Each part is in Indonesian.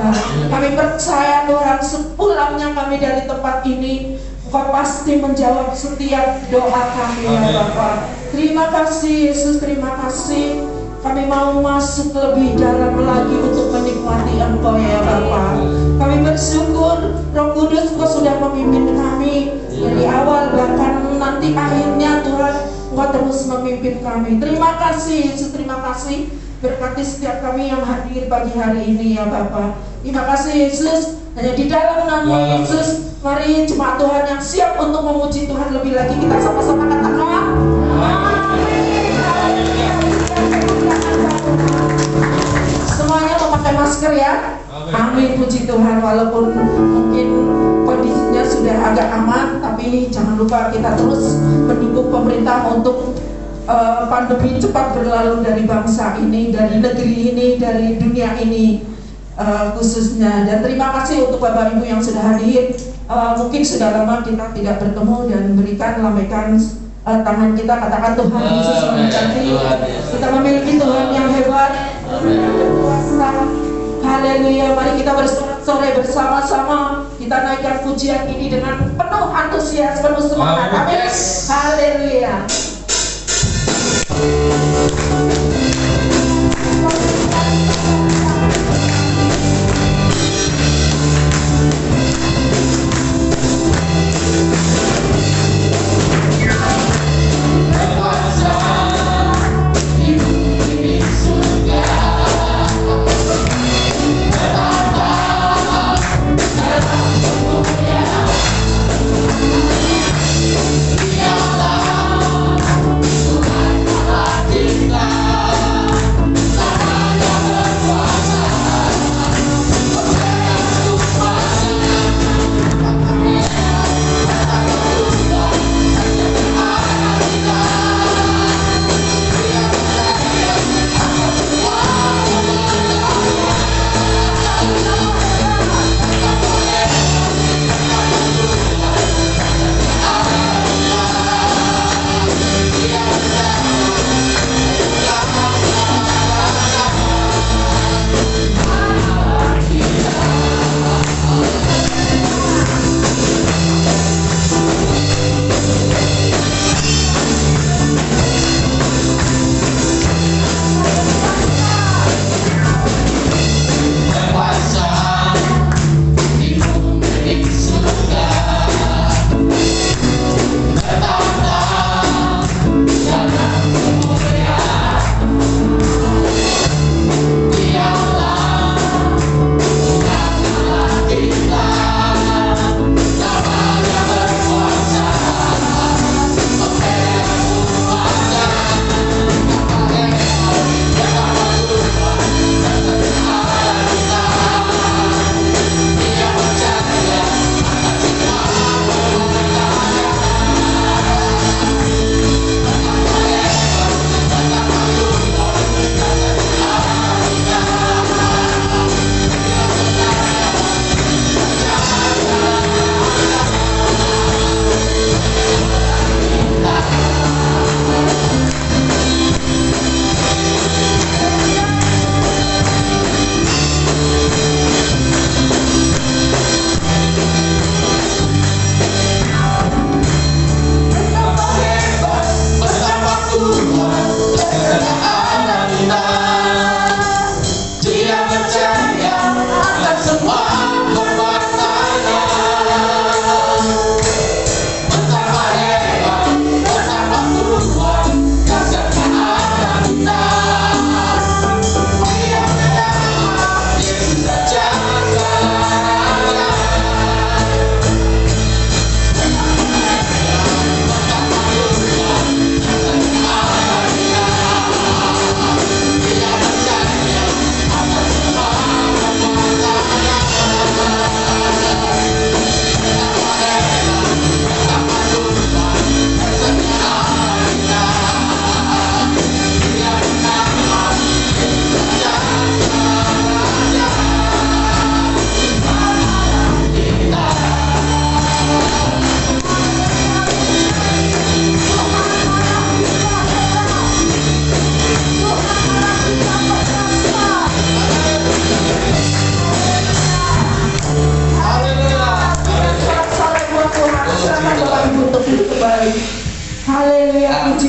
Bapa. Kami percaya Tuhan sepulangnya kami dari tempat ini, Engkau pasti menjawab setiap doa kami ya Bapa. Terima kasih Yesus, terima kasih. Kami mau masuk lebih dalam lagi untuk menikmati Engkau ya Bapa. Kami bersyukur Roh Kudus Engkau sudah memimpin kami dari awal bahkan nanti akhirnya Tuhan Engkau terus memimpin kami. Terima kasih Yesus, terima kasih. Berkati setiap kami yang hadir pagi hari ini ya Bapa. Terima kasih Yesus. Hanya di dalam nama Yesus, mari jemaat Tuhan yang siap untuk memuji Tuhan lebih lagi, kita sama-sama katakan semuanya memakai masker ya. Amin, puji Tuhan. Walaupun mungkin kondisinya sudah agak aman, tapi jangan lupa kita terus mendukung pemerintah untuk pandemi cepat berlalu dari bangsa ini, dari negeri ini, dari dunia ini khususnya. Dan terima kasih untuk Bapak Ibu yang sudah hadir. Mungkin sudah lama kita tidak bertemu, dan berikan lambaikan tangan kita, katakan Tuhan Yesus memberkati. Kita memiliki Tuhan yang hebat, berkuasa. Haleluya. Mari kita bersorak bersama-sama. Kita naikkan pujian ini dengan penuh antusias, penuh semangat. Amin. Haleluya. Cinta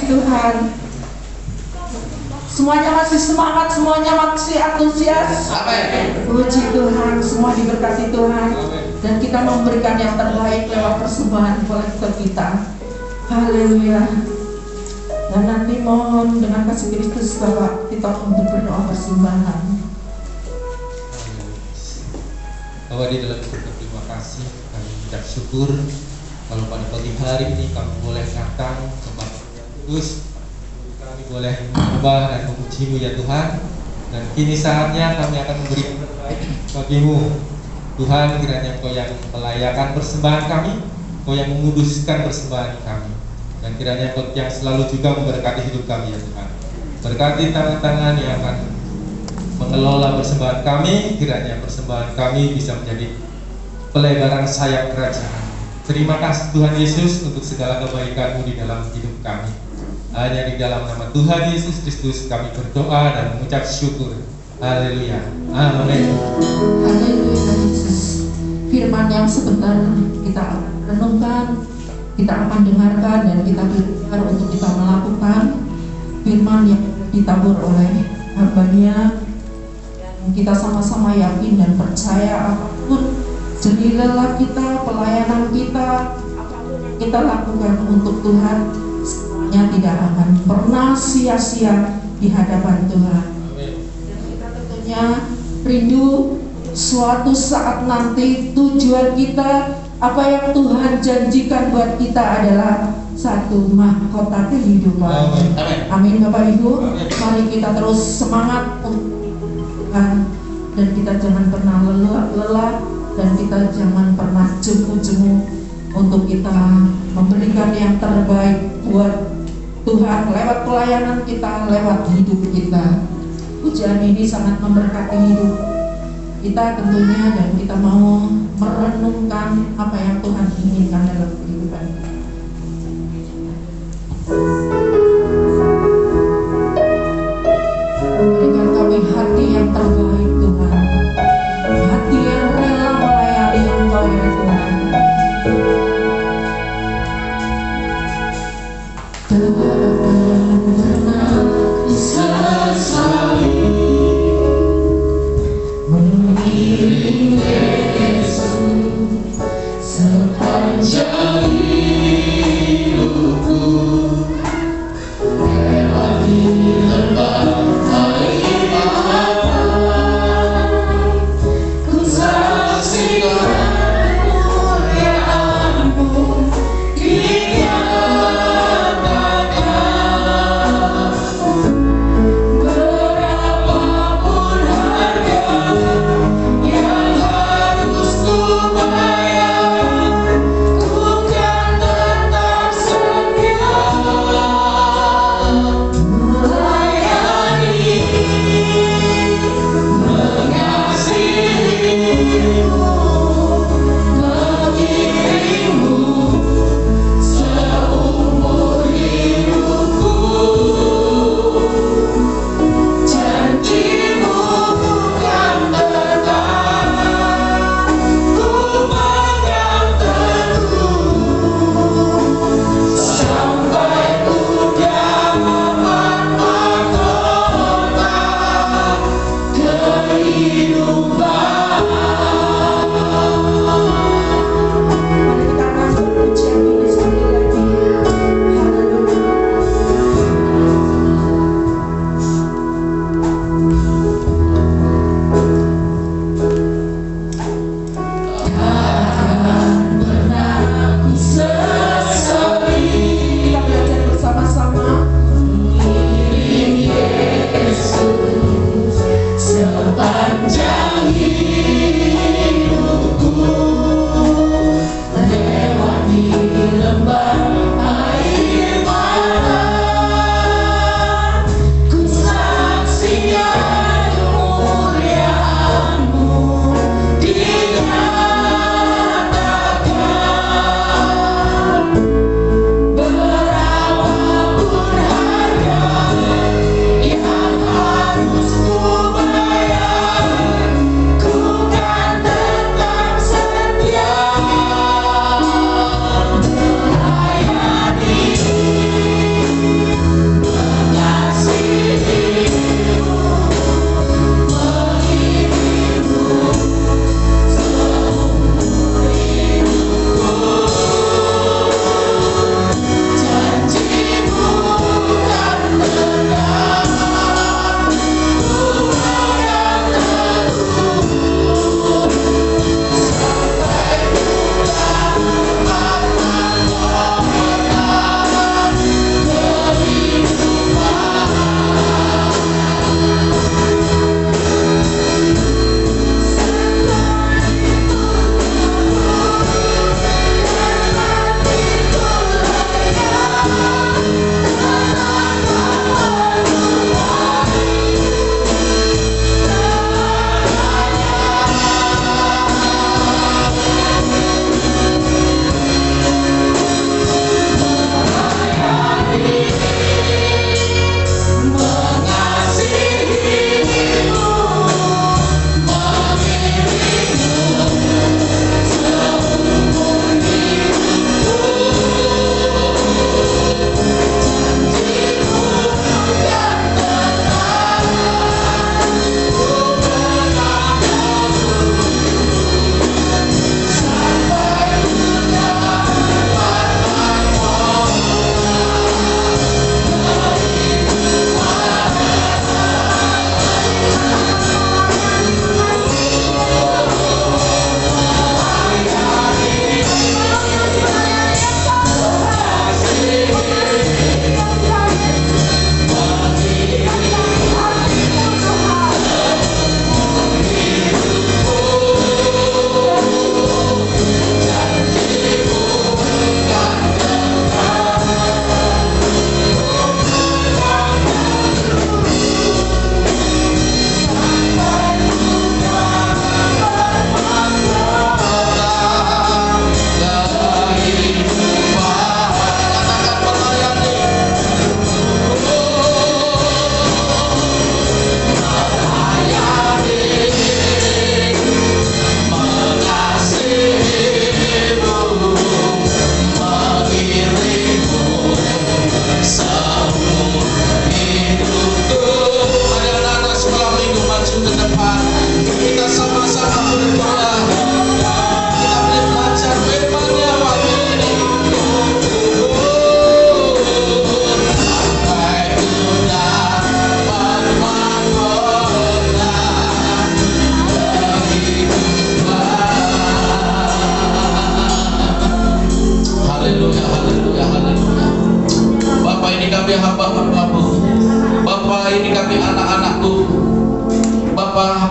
Tuhan. Semuanya masih semangat, semuanya masih antusias. Puji Tuhan, semua diberkati Tuhan. Dan kita memberikan yang terbaik lewat persembahan kolektor kita. Haleluya. Dan nanti mohon dengan kasih Kristus Bapa kita untuk berdoa persembahan. Bapak di dalam surga, terima kasih, kami mengucap syukur kalau pada pagi hari ini kami boleh datang kepada Kristus, kami boleh menyembah dan memuji-Mu ya Tuhan. Dan kini saatnya kami akan memberi yang terbaik bagi-Mu Tuhan. Kiranya Engkau yang melayakan persembahan kami, Engkau yang menguduskan persembahan kami, dan kiranya Engkau yang selalu juga memberkati hidup kami ya Tuhan. Berkati tangan-tangan yang akan mengelola persembahan kami, kiranya persembahan kami bisa menjadi pelebaran sayap kerajaan. Terima kasih Tuhan Yesus untuk segala kebaikan-Mu di dalam hidup kami. Hanya di dalam nama Tuhan Yesus Kristus kami berdoa dan mengucap syukur. Haleluya. Amin. Haleluya Yesus. Firman yang sebentar kita renungkan, kita akan dengarkan dan kita belajar untuk kita melakukan. Firman yang ditabur oleh hamba-Nya. Kita sama-sama yakin dan percaya apapun jerih lelah kita, pelayanan kita, apapun yang kita lakukan untuk Tuhan, semuanya tidak akan pernah sia-sia di hadapan Tuhan. Dan kita tentunya rindu suatu saat nanti tujuan kita, apa yang Tuhan janjikan buat kita adalah satu mahkota kehidupan. Amin Bapak Ibu. Mari kita terus semangat untuk dan kita jangan pernah lelah dan kita jangan pernah jemu-jemu untuk kita memberikan yang terbaik buat Tuhan lewat pelayanan kita, lewat hidup kita. Pujian ini sangat memberkati hidup kita tentunya, dan kita mau merenungkan apa yang Tuhan inginkan dalam kehidupan kita. Berikan kami hati yang terbaik Tuhan, hati yang rela melayani Engkau ya Tuhan. Pernah sesali mengiring Yesus sepanjang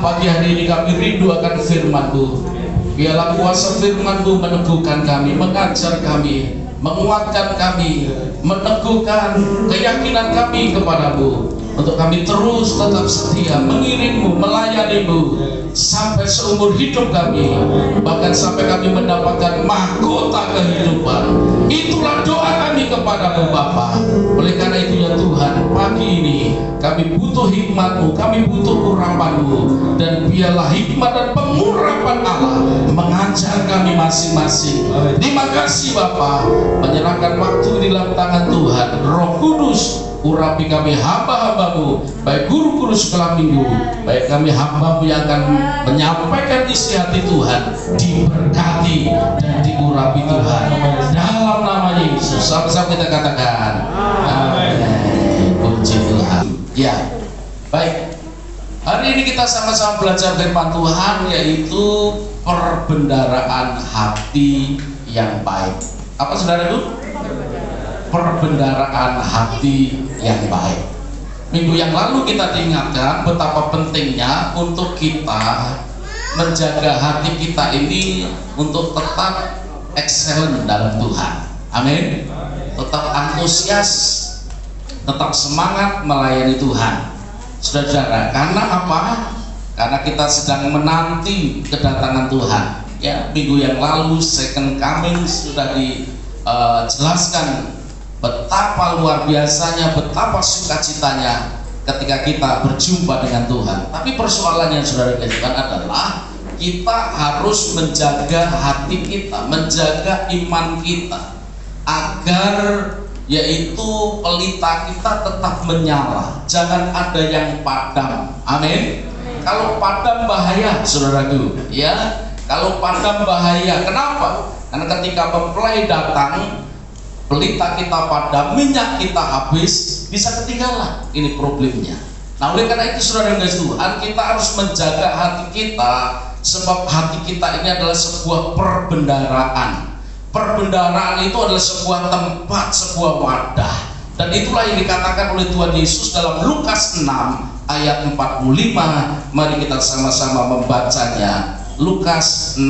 pagi hari ini kami rindu akan firman-Mu. Biarlah kuasa firman-Mu meneguhkan kami, mengajar kami, menguatkan kami, meneguhkan keyakinan kami kepadamu, untuk kami terus tetap setia mengiringmu, melayanimu sampai seumur hidup kami, bahkan sampai kami mendapatkan mahkota kehidupan. Itulah doa kami kepadamu Bapa. Oleh karena itu ya Tuhan, pagi ini kami butuh hikmat-Mu, kami butuh urapan-Mu, dan biarlah hikmat dan pengurapan Allah mengajar kami masing-masing. Terima kasih Bapa, menyerahkan waktu di dalam tangan Tuhan. Roh Kudus, urapi kami hamba-hamba-Mu, baik guru-guru sekolah minggu, baik kami hamba-Mu yang akan menyampaikan isi hati Tuhan, diberkati dan diurapi Tuhan. Dalam nama Yesus, sama-sama kita katakan amin. Puji Tuhan. Ya, baik. Hari ini kita sama-sama belajar firman Tuhan, yaitu perbendaraan hati yang baik. Apa saudaraku? Perbendaraan hati yang baik. Minggu yang lalu kita diingatkan betapa pentingnya untuk kita menjaga hati kita ini untuk tetap excellent dalam Tuhan. Amin. Tetap antusias, tetap semangat melayani Tuhan. Saudara-saudara, karena apa? Karena kita sedang menanti kedatangan Tuhan. Ya, minggu yang lalu second coming sudah dijelaskan betapa luar biasanya, betapa sukacitanya ketika kita berjumpa dengan Tuhan. Tapi persoalannya saudara kasihan adalah kita harus menjaga hati kita, menjaga iman kita, agar yaitu pelita kita tetap menyala, jangan ada yang padam. Amin. Kalau padam bahaya saudaraku, ya. Kalau padam bahaya, kenapa? Karena ketika mempelai datang, pelita kita padam, minyak kita habis, bisa ketinggalan. Ini problemnya. Nah, oleh karena itu saudara yang kasih Tuhan, kita harus menjaga hati kita, sebab hati kita ini adalah sebuah perbendaraan. Perbendaraan itu adalah sebuah tempat, sebuah wadah, dan itulah yang dikatakan oleh Tuhan Yesus dalam Lukas 6 ayat 45. Mari kita sama-sama membacanya. Lukas 6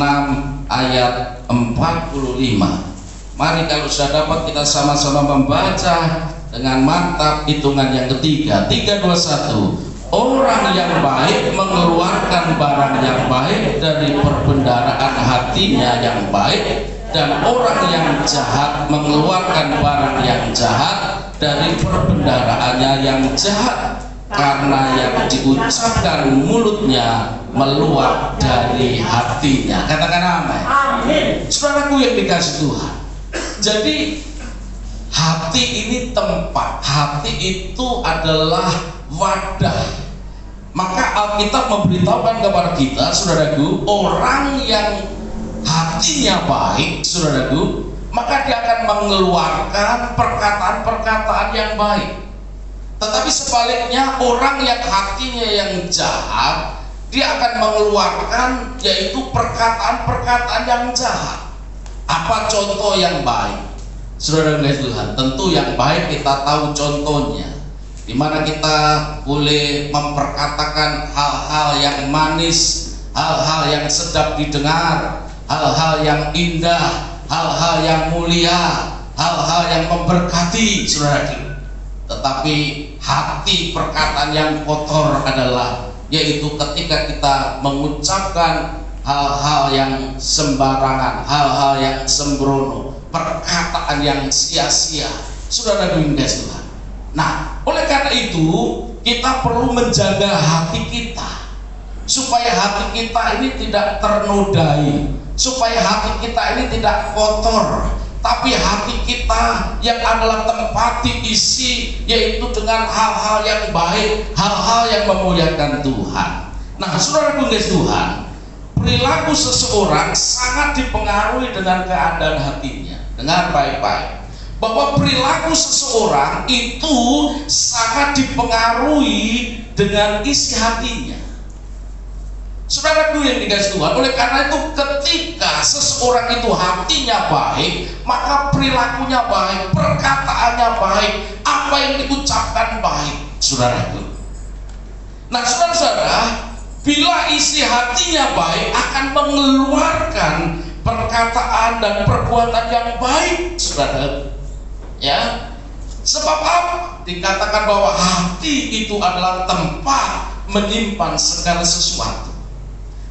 ayat 45. Mari kalau sudah dapat kita sama-sama membaca dengan mantap. Hitungan yang ketiga, 3, 2, 1. Orang yang baik mengeluarkan barang yang baik dari perbendaraan hatinya yang baik, dan orang yang jahat mengeluarkan barang yang jahat dari perbendaraannya yang jahat, karena yang diucapkan mulutnya meluap dari hatinya. Katakan amin. Amin. Saudaraku yang dikasih Tuhan, jadi hati ini tempat, hati itu adalah wadah. Maka Alkitab memberitahukan kepada kita, saudaraku, orang yang hatinya baik, saudaraku, maka dia akan mengeluarkan perkataan-perkataan yang baik. Tetapi sebaliknya, orang yang hatinya yang jahat, dia akan mengeluarkan yaitu perkataan-perkataan yang jahat. Apa contoh yang baik? Saudara Tuhan, tentu yang baik kita tahu contohnya, di mana kita boleh memperkatakan hal-hal yang manis, hal-hal yang sedap didengar, hal-hal yang indah, hal-hal yang mulia, hal-hal yang memberkati, saudara. Tetapi hati perkataan yang kotor adalah yaitu ketika kita mengucapkan hal-hal yang sembarangan, hal-hal yang sembrono, perkataan yang sia-sia. Saudara Tuhan. Nah, oleh karena itu kita perlu menjaga hati kita supaya hati kita ini tidak ternodai, supaya hati kita ini tidak kotor, tapi hati kita yang adalah tempat diisi yaitu dengan hal-hal yang baik, hal-hal yang memuliakan Tuhan. Nah, saudara Tuhan, perilaku seseorang sangat dipengaruhi dengan keadaan hatinya. Dengar baik-baik, bahwa perilaku seseorang itu sangat dipengaruhi dengan isi hatinya. Saudaraku yang dikasih Tuhan, oleh karena itu ketika seseorang itu hatinya baik, maka perilakunya baik, perkataannya baik, apa yang diucapkan baik, saudaraku. Nah, saudara-saudara, Bila isi hatinya baik, akan mengeluarkan perkataan dan perbuatan yang baik, saudara. Ya, sebab apa? Dikatakan bahwa hati itu adalah tempat menyimpan segala sesuatu.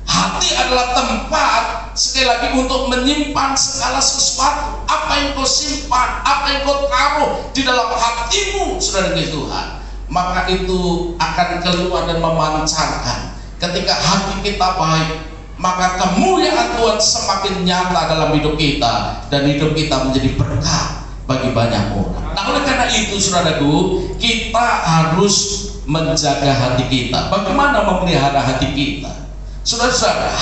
Hati adalah tempat, sekali lagi, untuk menyimpan segala sesuatu. Apa yang kau simpan, apa yang kau taruh di dalam hatimu, saudara Tuhan, maka itu akan keluar dan memancarkan. Ketika hati kita baik, maka kemuliaan Tuhan semakin nyata dalam hidup kita, dan hidup kita menjadi berkat bagi banyak orang. Nah, oleh karena itu, saudaraku, kita harus menjaga hati kita. Bagaimana memelihara hati kita? Saudara-saudara,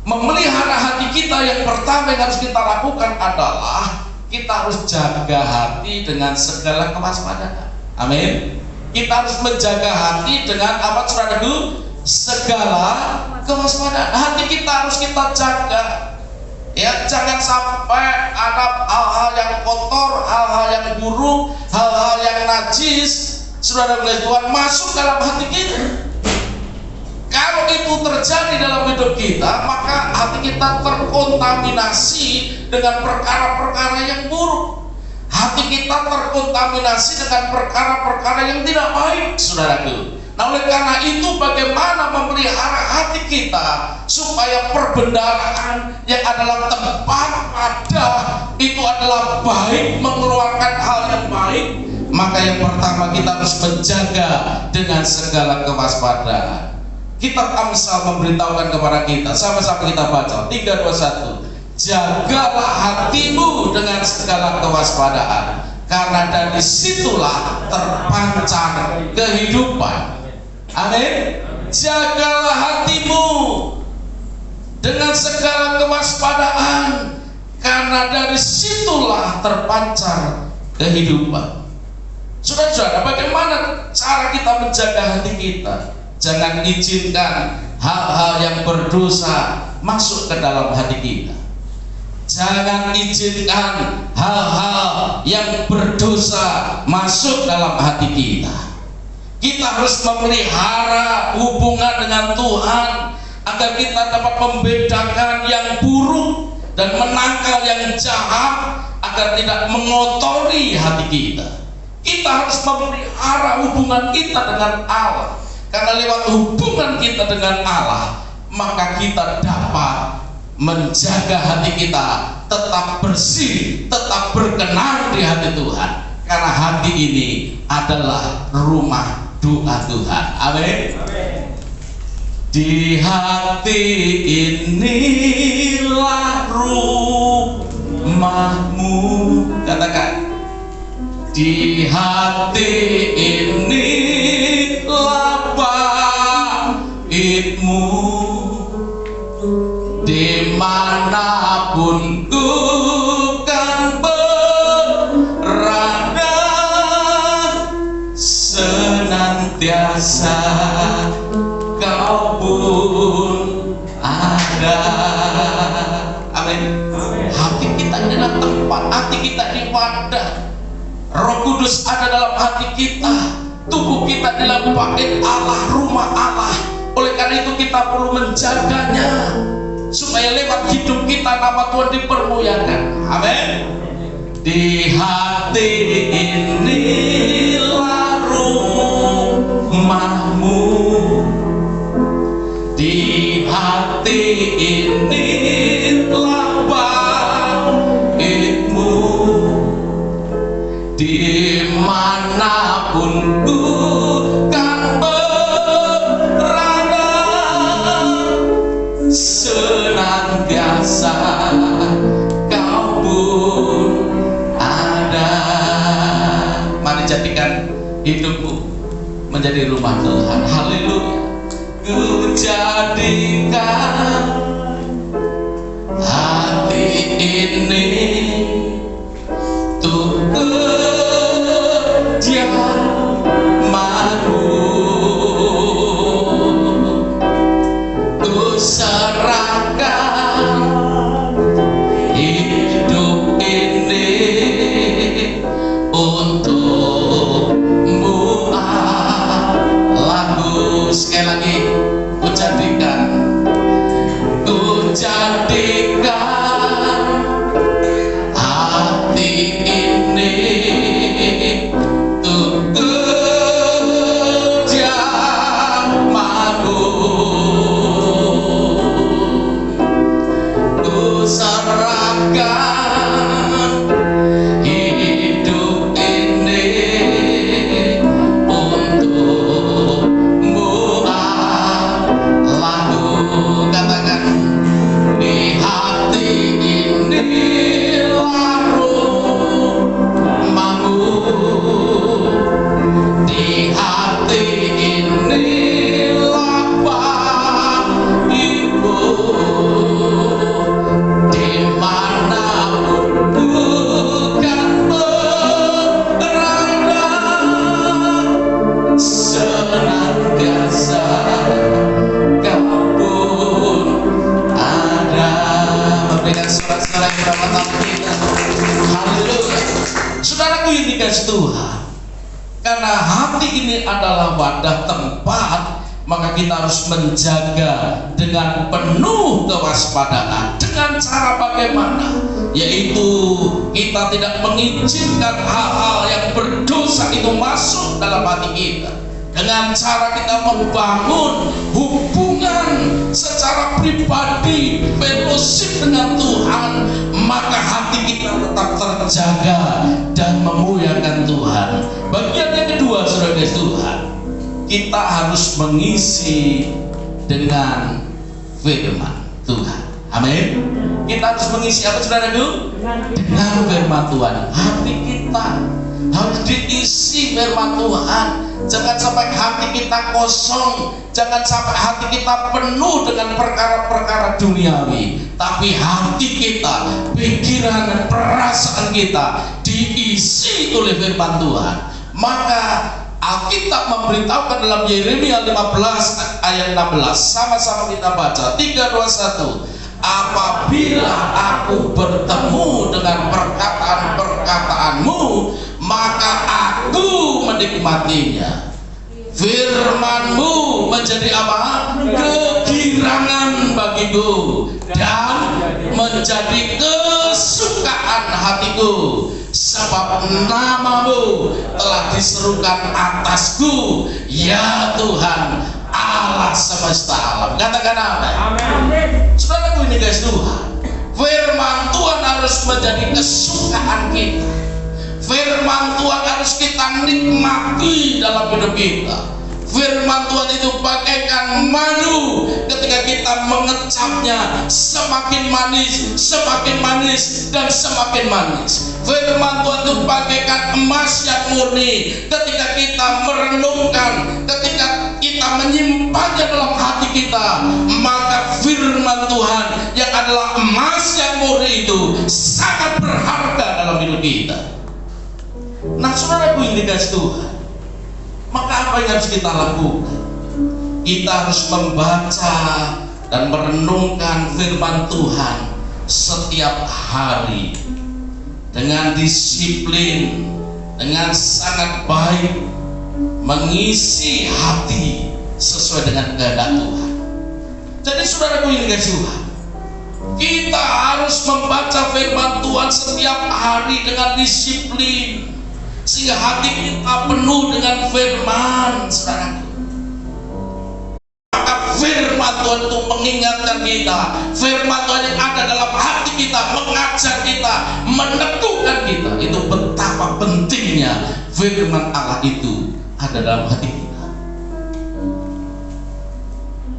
memelihara hati kita, yang pertama yang harus kita lakukan adalah kita harus jaga hati dengan segala kewaspadaan. Amin. Kita harus menjaga hati dengan apa, saudaraku? Segala kewaspadaan. Hati kita harus kita jaga. Ya, jangan sampai ada hal-hal yang kotor, hal-hal yang buruk, hal-hal yang najis, saudara Tuhan, masuk dalam hati kita. Kalau itu terjadi dalam hidup kita, maka hati kita terkontaminasi dengan perkara-perkara yang buruk. Hati kita terkontaminasi dengan perkara-perkara yang tidak baik, saudaraku. Nah, oleh karena itu, bagaimana memelihara hati kita supaya perbendaharaan yang adalah tempat pada itu adalah baik, mengeluarkan hal yang baik, maka yang pertama kita harus menjaga dengan segala kewaspadaan. Kitab Amsal memberitahukan kepada kita, sama-sama kita baca 3, 2, 1. Jagalah hatimu dengan segala kewaspadaan, karena dari situlah terpancar kehidupan. Amin. Jagalah hatimu dengan segala kewaspadaan, karena dari situlah terpancar kehidupan. Saudara-saudara, bagaimana cara kita menjaga hati kita? Jangan izinkan hal-hal yang berdosa masuk ke dalam hati kita. Jangan izinkan hal-hal yang berdosa masuk dalam hati kita. Kita harus memelihara hubungan dengan Tuhan agar kita dapat membedakan yang buruk dan menangkal yang jahat, agar tidak mengotori hati kita. Kita harus memelihara hubungan kita dengan Allah, karena lewat hubungan kita dengan Allah, maka kita dapat menjaga hati kita tetap bersih, tetap berkenan di hati Tuhan, karena hati ini adalah rumah doa Tuhan. Amin. Di hati inilah rumahmu, katakan. Di hati inilah baitmu, dimanapun ku kan berada, senantiasa kau pun ada. Amin. Hati kita adalah tempat, hati kita di wadah. Roh Kudus ada dalam hati kita, tubuh kita adalah bait Allah, rumah Allah. Oleh karena itu kita perlu menjaganya, supaya lewat hidup kita nama Tuhan dipermuliakan. Amin. Di hati inilah rumahmu, di hati inilah baitmu, dimanapun ku kan berada, senantiasa kau pun ada. Mari jadikan hidupmu menjadi rumah Tuhan. Haleluya. Ku jadikan hati ini untuk kediamanmu, ku serahkan hidup ini untukmu. Lagu sekali lagi. wadah tempat, maka kita harus menjaga dengan penuh kewaspadaan. Dengan cara bagaimana? Yaitu kita tidak mengizinkan hal-hal yang berdosa itu masuk dalam hati kita. Dengan cara kita membangun hubungan secara pribadi, fellowship dengan Tuhan, maka hati kita tetap terjaga dan memuliakan Tuhan. Bagian yang kedua, saudara Tuhan, kita harus mengisi dengan firman Tuhan. Amin. Kita harus mengisi apa, saudaraku? Dengan firman Tuhan. Hati kita harus diisi firman Tuhan. Jangan sampai hati kita kosong, jangan sampai hati kita penuh dengan perkara-perkara duniawi, tapi hati kita, pikiran dan perasaan kita diisi oleh firman Tuhan. Maka Alkitab memberitahukan dalam Yeremia 15 ayat 16, sama-sama kita baca, 3, 2, 1. Apabila aku bertemu dengan perkataan-perkataanmu, maka aku menikmatinya. Firmanmu menjadi apa? Kegirangan bagiku dan menjadi kesukaan hatiku, sebab namamu telah diserukan atasku, ya Tuhan Allah semesta alam. Katakan amin. Saudaraku, ini guys, Tuhan, firman Tuhan harus menjadi kesukaan kita. Firman Tuhan harus kita nikmati dalam hidup kita. Firman Tuhan itu bagaikan madu, ketika kita mengecapnya semakin manis, semakin manis, dan semakin manis. Firman Tuhan itu bagaikan emas yang murni, ketika kita merenungkan, ketika kita menyimpannya dalam hati kita, maka firman Tuhan yang adalah emas yang murni itu sangat berharga dalam hidup kita. Nah, saudaraku, ini kasih Tuhan, maka apa yang harus kita lakukan? Kita harus membaca dan merenungkan firman Tuhan setiap hari dengan disiplin, dengan sangat baik, mengisi hati sesuai dengan kehendak Tuhan. Jadi saudaraku, ini kasih Tuhan, kita harus membaca firman Tuhan setiap hari dengan disiplin, sehingga hati kita penuh dengan firman, saudaraku. Maka firman Tuhan itu mengingatkan kita, firman Tuhan yang ada dalam hati kita, mengajar kita, meneguhkan kita. Itu betapa pentingnya firman Allah itu ada dalam hati kita.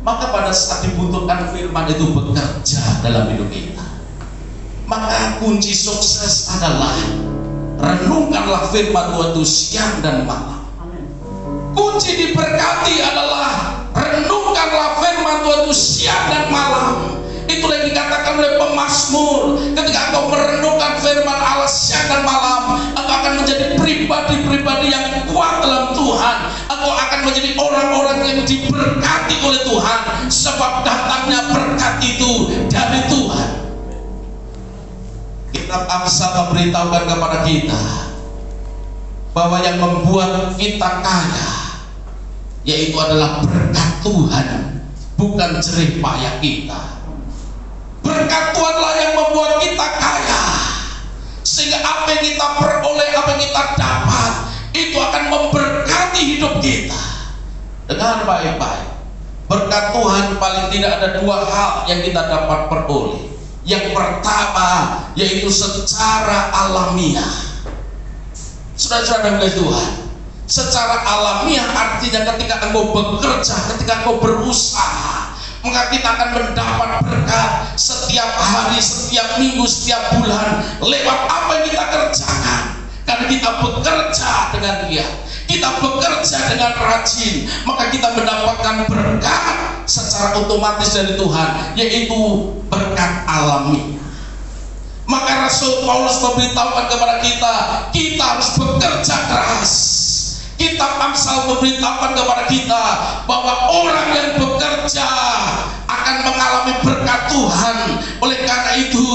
Maka pada saat dibutuhkan firman itu bekerja dalam hidup kita, maka kunci sukses adalah renungkanlah firman Tuhan itu siang dan malam. Kunci diberkati adalah renungkanlah firman Tuhan itu siang dan malam. Itulah yang dikatakan oleh pemazmur, ketika engkau merenungkan firman Allah siang dan malam, engkau akan menjadi pribadi-pribadi yang kuat dalam Tuhan. Engkau akan menjadi orang-orang yang diberkati oleh Tuhan, sebab datangnya berkat itu dari Tuhan. Kitab Amsal memberitahukan kepada kita bahwa yang membuat kita kaya yaitu adalah berkat Tuhan, bukan jerih payah kita. Berkat Tuhanlah yang membuat kita kaya, sehingga apa yang kita peroleh, apa yang kita dapat, itu akan memberkati hidup kita. Dengar baik-baik, berkat Tuhan paling tidak ada dua hal yang kita dapat peroleh. Yang pertama yaitu secara alamiah. Saudara-saudara Tuhan, secara alamiah artinya ketika engkau bekerja, ketika engkau berusaha, maka kita akan mendapat berkat setiap hari, setiap minggu, setiap bulan lewat apa yang kita kerjakan. Karena kita bekerja dengan giat, kita bekerja dengan rajin, maka kita mendapatkan berkat secara otomatis dari Tuhan, yaitu berkat alami. Maka Rasul Paulus memberitahukan kepada kita, kita harus bekerja keras. Kitab Amsal memberitahukan kepada kita bahwa orang yang bekerja akan mengalami berkat Tuhan. Oleh karena itu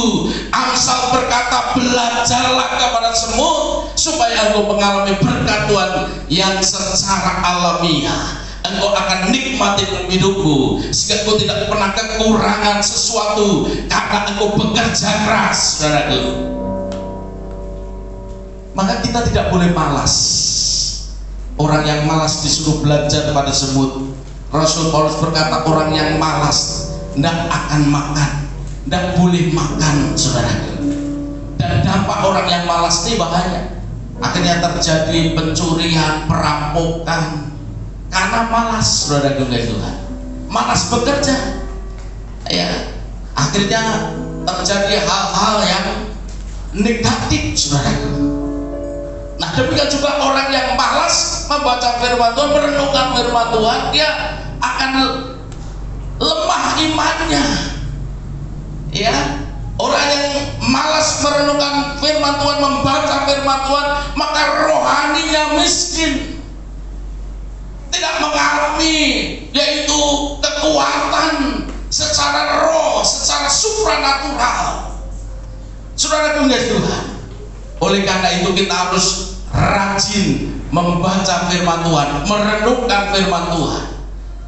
Amsal berkata, Maka belajarlah kepada semut supaya engkau mengalami berkat Tuhan yang secara alamiah. Engkau akan nikmati hidupmu sehingga engkau tidak pernah kekurangan sesuatu karena engkau bekerja keras, saudaraku. Maka kita tidak boleh malas. Orang yang malas disuruh belajar pada semut. Rasul Paulus berkata orang yang malas tidak akan makan, tidak boleh makan, saudaraku. Dan dampak orang yang malas ini bahaya. Akhirnya terjadi pencurian, perampokan karena malas, saudaraku Tuhan. Malas bekerja. Ya, akhirnya terjadi hal-hal yang negatif, saudaraku. Nah, demikian juga orang yang malas membaca firman Tuhan, merenungkan firman Tuhan, dia akan lemah imannya. Ya, orang yang malas merenungkan firman Tuhan, membaca firman Tuhan, maka rohaninya miskin, tidak mengalami yaitu kekuatan secara roh, secara supranatural. Saudara Tuhan, oleh karena itu kita harus rajin membaca firman Tuhan, merenungkan firman Tuhan.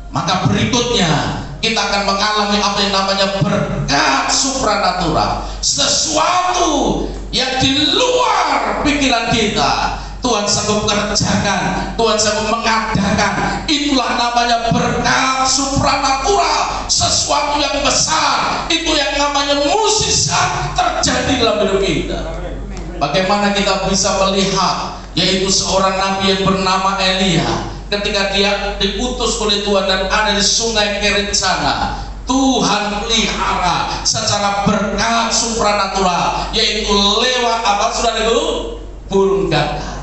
Maka berikutnya kita akan mengalami apa yang namanya berkat supranatural, sesuatu yang di luar pikiran kita. Tuhan sanggup kerjakan, Tuhan sanggup mengadakan. Itulah namanya berkat supranatural, sesuatu yang besar. Itu yang namanya mukjizat terjadi dalam hidup kita. Bagaimana kita bisa melihat yaitu seorang nabi yang bernama Elia, ketika dia diutus oleh Tuhan dan ada di sungai Kerit sana, Tuhan pelihara secara berkat supranatural, yaitu lewat apa, saudaraku? Burung gagak,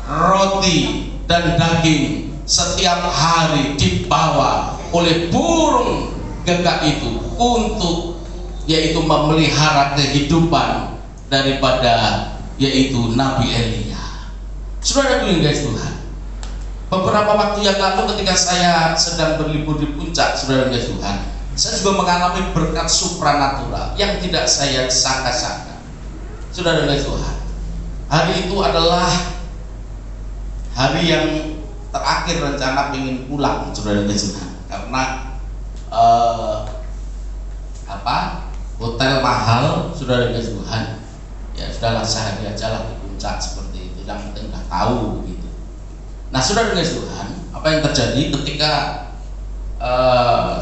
roti dan daging setiap hari dibawa oleh burung gagak itu untuk yaitu memelihara kehidupan daripada yaitu Nabi Elia. Saudara guys Tuhan, beberapa waktu yang lalu ketika saya sedang berlibur di puncak, saudara guys Tuhan, saya juga mengalami berkat supranatural yang tidak saya sangka-sangka. Saudara guys Tuhan, hari itu adalah hari yang terakhir rencana ingin pulang, saudara guys Tuhan, karena hotel mahal, saudara guys Tuhan. Ya sudahlah, sehari aja lah di puncak seperti itu, yang penting nggak tahu begitu. Nah, saudara guys Tuhan, apa yang terjadi ketika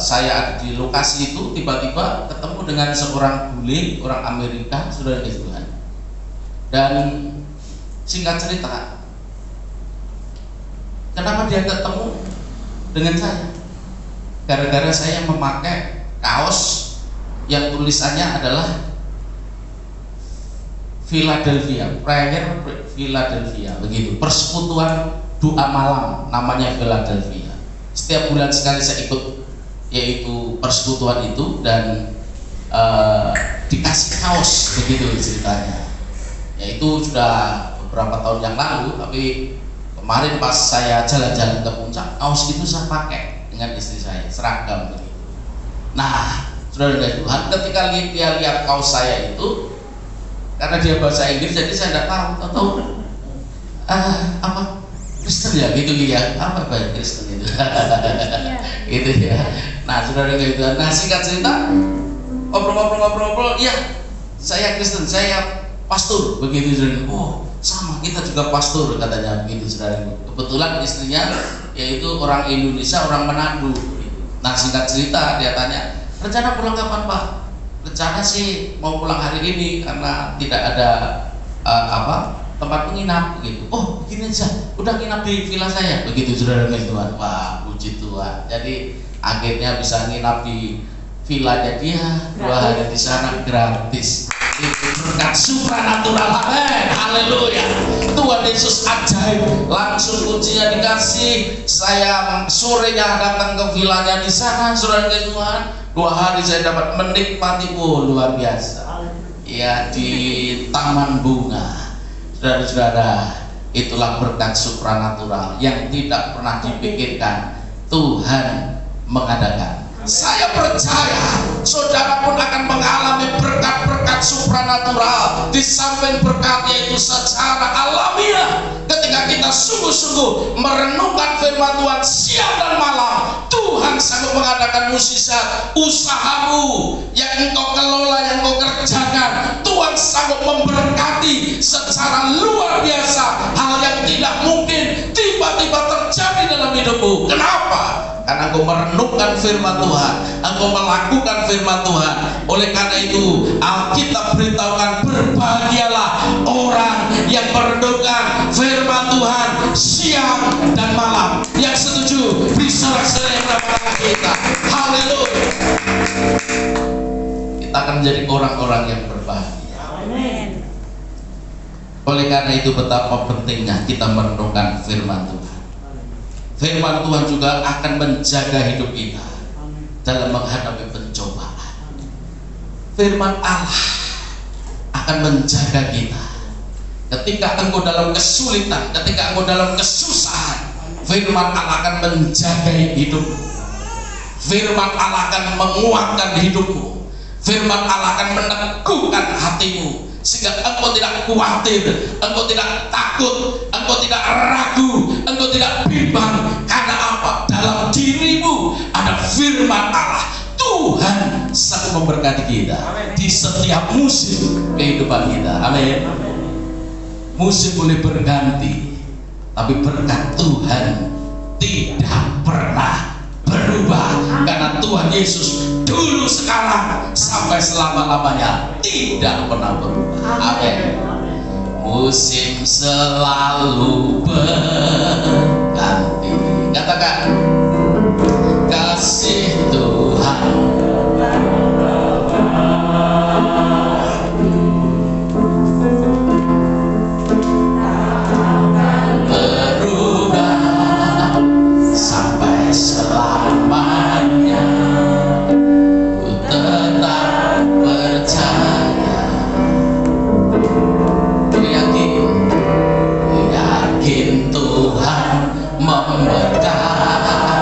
saya ada di lokasi itu, tiba-tiba ketemu dengan seorang bule, orang Amerika, saudara guys Tuhan. Dan singkat cerita, kenapa dia ketemu dengan saya? Gara-gara saya memakai kaos yang tulisannya adalah Philadelphia, Prayer Philadelphia, begitu. Persekutuan doa malam, namanya Philadelphia. Setiap bulan sekali saya ikut yaitu persekutuan itu, dan dikasih kaos, begitu ceritanya. Yaitu sudah beberapa tahun yang lalu, tapi kemarin pas saya jalan-jalan ke puncak, kaos itu saya pakai dengan istri saya, seragam begitu. Nah, saudara Tuhan, ketika dia lihat kaos saya itu, karena dia bahasa Inggris, jadi saya tidak tahu apa Kristen ya, gitu ya, apa bahasa Kristen itu, gitu ya. Nah, saudara gitu, nah singkat cerita, ngobrol, ya saya Kristen, saya pastor, begitu saudara. Oh, sama, kita juga pastor, katanya begitu saudara. Kebetulan istrinya yaitu orang Indonesia, orang Manado. Nah, singkat cerita, dia tanya, rencana pulang kapan Pak? Rencana sih mau pulang hari ini karena tidak ada tempat menginap begitu. Oh, begini aja, udah nginap di villa saya, begitu saudara Tuhan. Wah, puji Tuhan. Jadi akhirnya bisa nginap di villanya dia, 2 hari di sana gratis. Itu berkat supranatural, amin, haleluya. Tuhan Yesus ajaib, langsung kuncinya dikasih. Saya sorenya datang ke villanya di sana, saudara Tuhan. 2 hari saya dapat menikmati, luar biasa. Ya, di taman bunga. Saudara-saudara, itulah berkat supranatural yang tidak pernah dipikirkan, Tuhan mengadakan. Saya percaya saudara pun akan mengalami berkat-berkat supranatural natural, di samping berkatnya itu secara alamiah. Ketika kita sungguh-sungguh merenungkan firman Tuhan siang dan malam, Tuhan sanggup mengadakan mukjizat. Usahamu yang engkau kelola, yang engkau kerjakan, Tuhan sanggup memberkati secara luar biasa. Hal yang tidak mungkin tiba-tiba terjadi dalam hidupmu. Kenapa? Karena engkau merenungkan firman Tuhan, engkau melakukan firman Tuhan. Oleh karena itu Alkitab beritahukan, berbahagialah orang yang merenungkan firman Tuhan siang dan malam. Yang setuju bersorak-sorai yang mendapatkan kita. Haleluya. Kita akan menjadi orang-orang yang berbahagia. Amin. Oleh karena itu betapa pentingnya kita merenungkan firman Tuhan. Firman Tuhan juga akan menjaga hidup kita dalam menghadapi pencobaan. Firman Allah akan menjaga kita ketika engkau dalam kesulitan, ketika engkau dalam kesusahan. Firman Allah akan menjaga hidupmu. Firman Allah akan menguatkan hidupmu. Firman Allah akan meneguhkan hatimu, sehingga engkau tidak khawatir, engkau tidak takut, engkau tidak ragu, engkau tidak bimbang. Karena apa? Dalam dirimu ada firman Allah. Tuhan sanggup memberkati kita di setiap musim kehidupan kita. Amin. Musim boleh berganti, tapi berkat Tuhan tidak pernah berubah. Karena Tuhan Yesus dulu, sekarang, sampai selama-lamanya tidak pernah berubah. Amin. Musim selalu berganti. Katakan, kasih Tuhan berubah sampai selamanya. Ku tetap percaya, yakin Tuhan memberkati.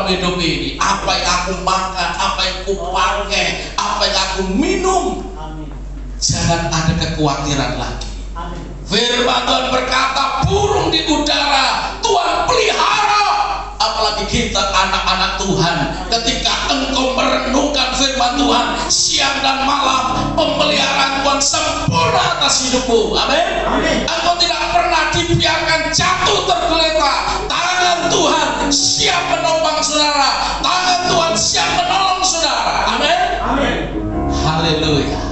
dalam hidup ini. Apa yang aku makan, apa yang aku pakai, apa yang aku minum, jangan ada kekhawatiran lagi. Firman Tuhan berkata, burung di udara Tuhan pelihara. Apalagi kita anak-anak Tuhan, ketika engkau merenungkan firman Tuhan siang dan malam, pemeliharaan Tuhan sempurna atas hidupmu. Amin. Engkau tidak pernah dibiarkan jatuh tergeletak. Tangan Tuhan siap menopang saudara, tangan Tuhan siap menolong saudara. Amin. Haleluya.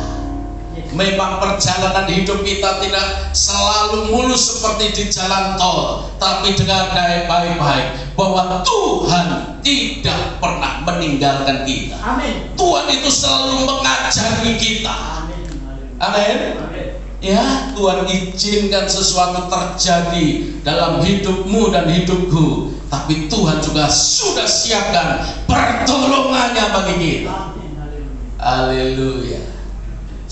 Memang perjalanan hidup kita tidak selalu mulus seperti di jalan tol, tapi dengar baik-baik bahwa Tuhan tidak pernah meninggalkan kita. Amin. Tuhan itu selalu mengajari kita. Amin. Ya, Tuhan izinkan sesuatu terjadi dalam hidupmu dan hidupku, tapi Tuhan juga sudah siapkan pertolongannya bagi kita. Haleluya.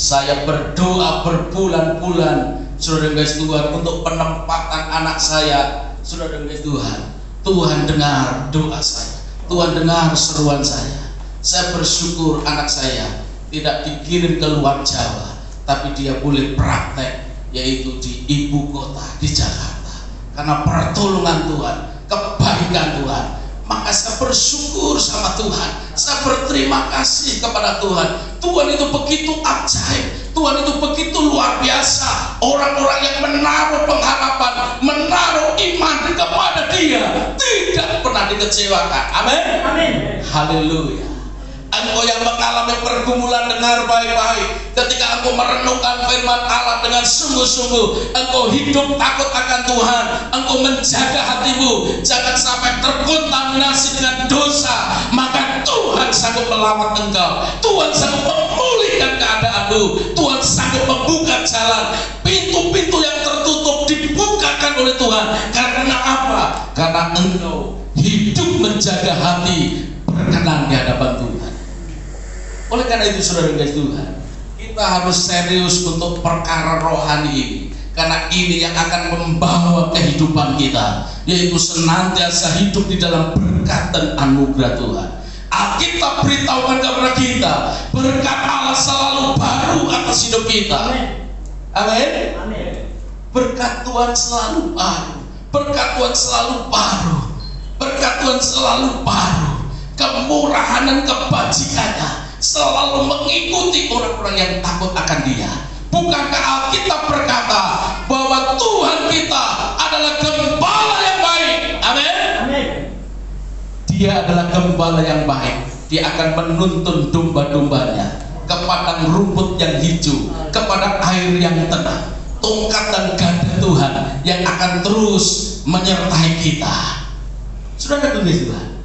Saya berdoa berbulan-bulan, saudara guys Tuhan, untuk penempatan anak saya. Saudara guys Tuhan dengar doa saya, Tuhan dengar seruan saya. Saya bersyukur anak saya tidak dikirim ke luar Jawa, tapi dia boleh praktek, yaitu di ibu kota, di Jakarta. Karena pertolongan Tuhan, kebaikan Tuhan, maka saya bersyukur sama Tuhan. Saya berterima kasih kepada Tuhan. Tuhan itu begitu ajaib, Tuhan itu begitu luar biasa. Orang-orang yang menaruh pengharapan, menaruh iman kepada Dia tidak pernah dikecewakan. Amin. Haleluya. Engkau yang mengalami pergumulan, dengar baik-baik. Ketika engkau merenungkan firman Allah dengan sungguh-sungguh, engkau hidup takut akan Tuhan, engkau menjaga hatimu jangan sampai terkontaminasi dengan dosa, maka Tuhan sanggup melawan engkau. Tuhan sanggup memulihkan keadaanmu. Tuhan sanggup membuka jalan. Pintu-pintu yang tertutup dibukakan oleh Tuhan. Karena apa? Karena engkau hidup menjaga hati berkenan di hadapan Tuhan. Oleh karena itu saudara guys Tuhan, kita harus serius untuk perkara rohani ini, karena ini yang akan membawa kehidupan kita, yaitu senantiasa hidup di dalam berkat dan anugerah Tuhan. Alkitab beritahukan kepada kita, berkat Allah selalu baru atas hidup kita. Amin. Berkat Tuhan selalu baru, berkat Tuhan selalu baru, berkat Tuhan selalu baru. Kemurahan dan kebajikannya selalu mengikuti orang-orang yang takut akan Dia. Bukankah Alkitab berkata bahwa Tuhan kita adalah gembala yang baik? Amin. Dia adalah gembala yang baik. Dia akan menuntun domba-dombanya ke padang rumput yang hijau, kepada air yang tenang. Tongkat dan gada Tuhan yang akan terus menyertai kita. Saudara Tuhan,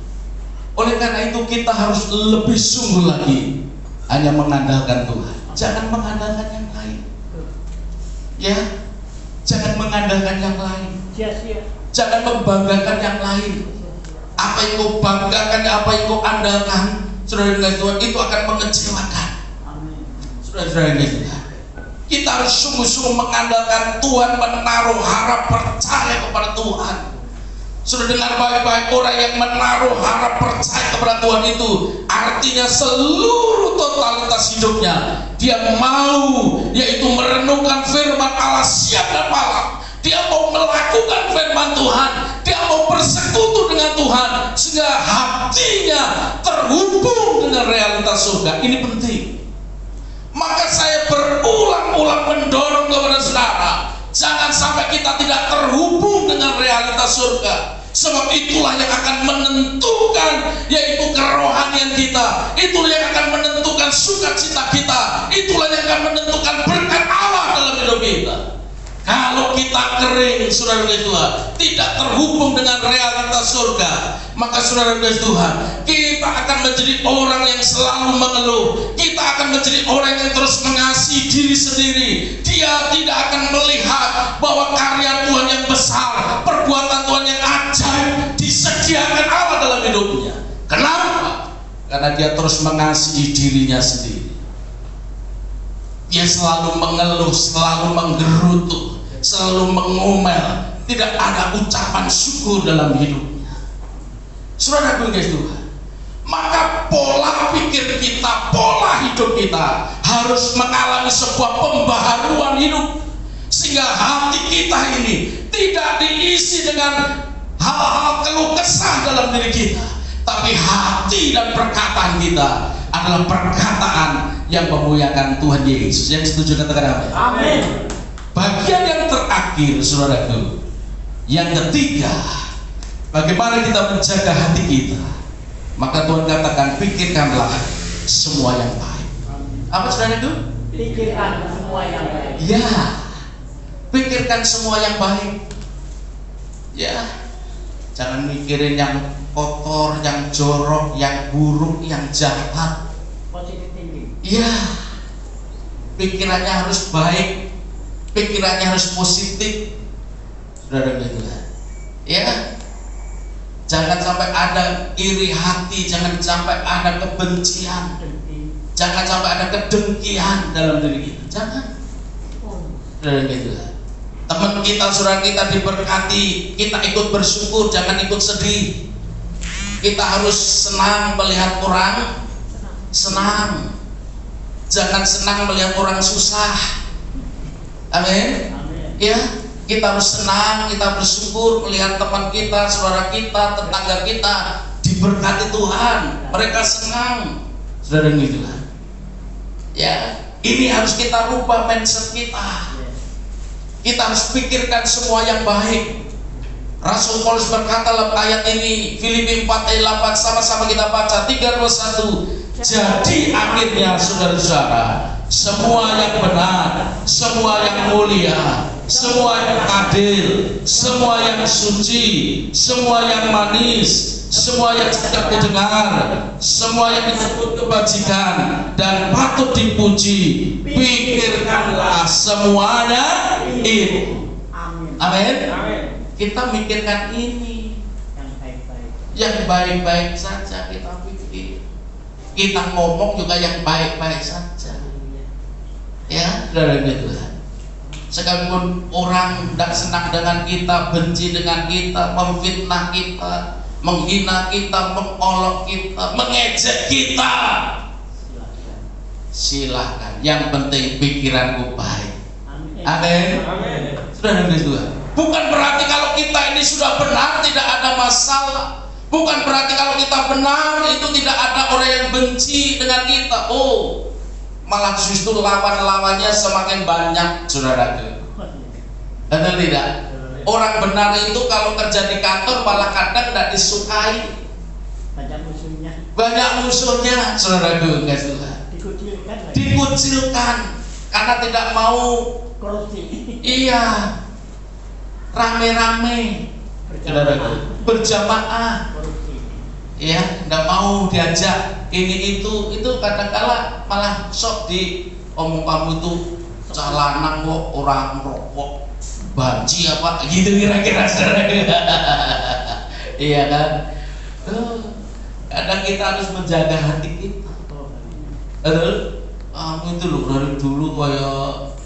oleh karena itu kita harus lebih sungguh lagi hanya mengandalkan Tuhan. Jangan mengandalkan yang lain. Ya, jangan mengandalkan yang lain. Jangan membanggakan yang lain. Apa yang kau banggakan, apa yang kau andalkan, saudara Tuhan, itu akan mengecewakan. Saudara Tuhan, kita harus sungguh-sungguh mengandalkan Tuhan, menaruh harap percaya kepada Tuhan. Sudah dengar baik-baik, orang yang menaruh harap percaya kepada Tuhan itu artinya seluruh totalitas hidupnya dia mau, yaitu merenungkan firman Allah siang dan malam. Dia mau melakukan firman Tuhan, dia mau bersekutu dengan Tuhan sehingga hatinya terhubung dengan realitas surga. Ini penting. Maka saya berulang-ulang mendorong kepada saudara, jangan sampai kita tidak terhubung dengan realitas surga. Sebab itulah yang akan menentukan, yaitu kerohanian kita. Itulah yang akan menentukan sukacita kita. Itulah yang akan menentukan berkat Allah dalam hidup kita. Kalau kita kering, saudara Tuhan, tidak terhubung dengan realitas surga, maka saudara Tuhan, kita akan menjadi orang yang selalu mengeluh. Kita akan menjadi orang yang terus mengasihi diri sendiri. Dia tidak akan melihat bahwa karya Tuhan yang besar, perbuatan Tuhan yang ajaib disediakan Allah dalam hidupnya. Kenapa? Karena dia terus mengasihi dirinya sendiri. Dia selalu mengeluh, selalu menggerutu, selalu mengomel, tidak ada ucapan syukur dalam hidupnya. Saudara guys Tuhan, maka pola pikir kita, pola hidup kita harus mengalami sebuah pembaharuan hidup, sehingga hati kita ini tidak diisi dengan hal-hal keluh kesah dalam diri kita, tapi hati dan perkataan kita adalah perkataan yang memuliakan Tuhan Yesus. Yang setuju katakan amin. Amin. Bagian yang terakhir, saudaraku, yang ketiga, bagaimana kita menjaga hati kita? Maka Tuhan katakan, pikirkanlah semua yang baik. Apa saudaraku? Pikirkan semua yang baik. Ya, pikirkan semua yang baik. Ya, jangan mikirin yang kotor, yang jorok, yang buruk, yang jahat. Positif tinggi. Ya, pikirannya harus baik, pikirannya harus positif. Saudara Tuhan, ya, jangan sampai ada iri hati, jangan sampai ada kebencian, jangan sampai ada kedengkian dalam diri kita. Jangan. Saudara Tuhan, teman kita, saudara kita diberkati, kita ikut bersyukur, jangan ikut sedih. Kita harus senang melihat orang senang, jangan senang melihat orang susah. Amin. Ya, kita harus senang, kita bersyukur melihat teman kita, saudara kita, tetangga kita diberkati Tuhan, mereka senang. Saudara gitu kan? Ya, ini harus kita rubah mindset kita. Kita harus pikirkan semua yang baik. Rasul Paulus berkata dalam ayat ini, Filipi 4 ayat 8, sama-sama kita baca 3, 2, 1. Jadi akhirnya saudara-saudara, semua yang benar, semua yang mulia, semua yang adil, semua yang suci, semua yang manis, semua yang sedap didengar, semua yang disebut kebajikan dan patut dipuji, pikirkanlah semuanya itu. Amin. Kita mikirkan ini yang baik-baik saja, kita pikir, kita ngomong juga yang baik-baik saja. Ya, saudara Tuhan, sekalipun orang tidak senang dengan kita, benci dengan kita, memfitnah kita, menghina kita, mengolok kita, mengejek kita, silahkan. Yang penting pikiranku baik. Amin. Saudara Tuhan, bukan berarti kalau kita ini sudah benar tidak ada masalah. Bukan berarti kalau kita benar itu tidak ada orang yang benci dengan kita. Oh, malah justru lawan-lawannya semakin banyak, saudaraku. Benar tidak? Orang benar itu kalau kerja di kantor malah kadang tidak disukai. Banyak musuhnya. Banyak musuhnya, saudaraku. Dikucilkan karena tidak mau korupsi. Iya, rame-rame, berjamaah. Ya, tidak mau diajak ini itu kadang-kala malah sok di omong kamu itu calanang kok, orang rokok, banci apa gitu kira-kira, saudara. Iya kan? Kadang kita harus menjaga hati kita. Kamu itu loh dari dulu kayak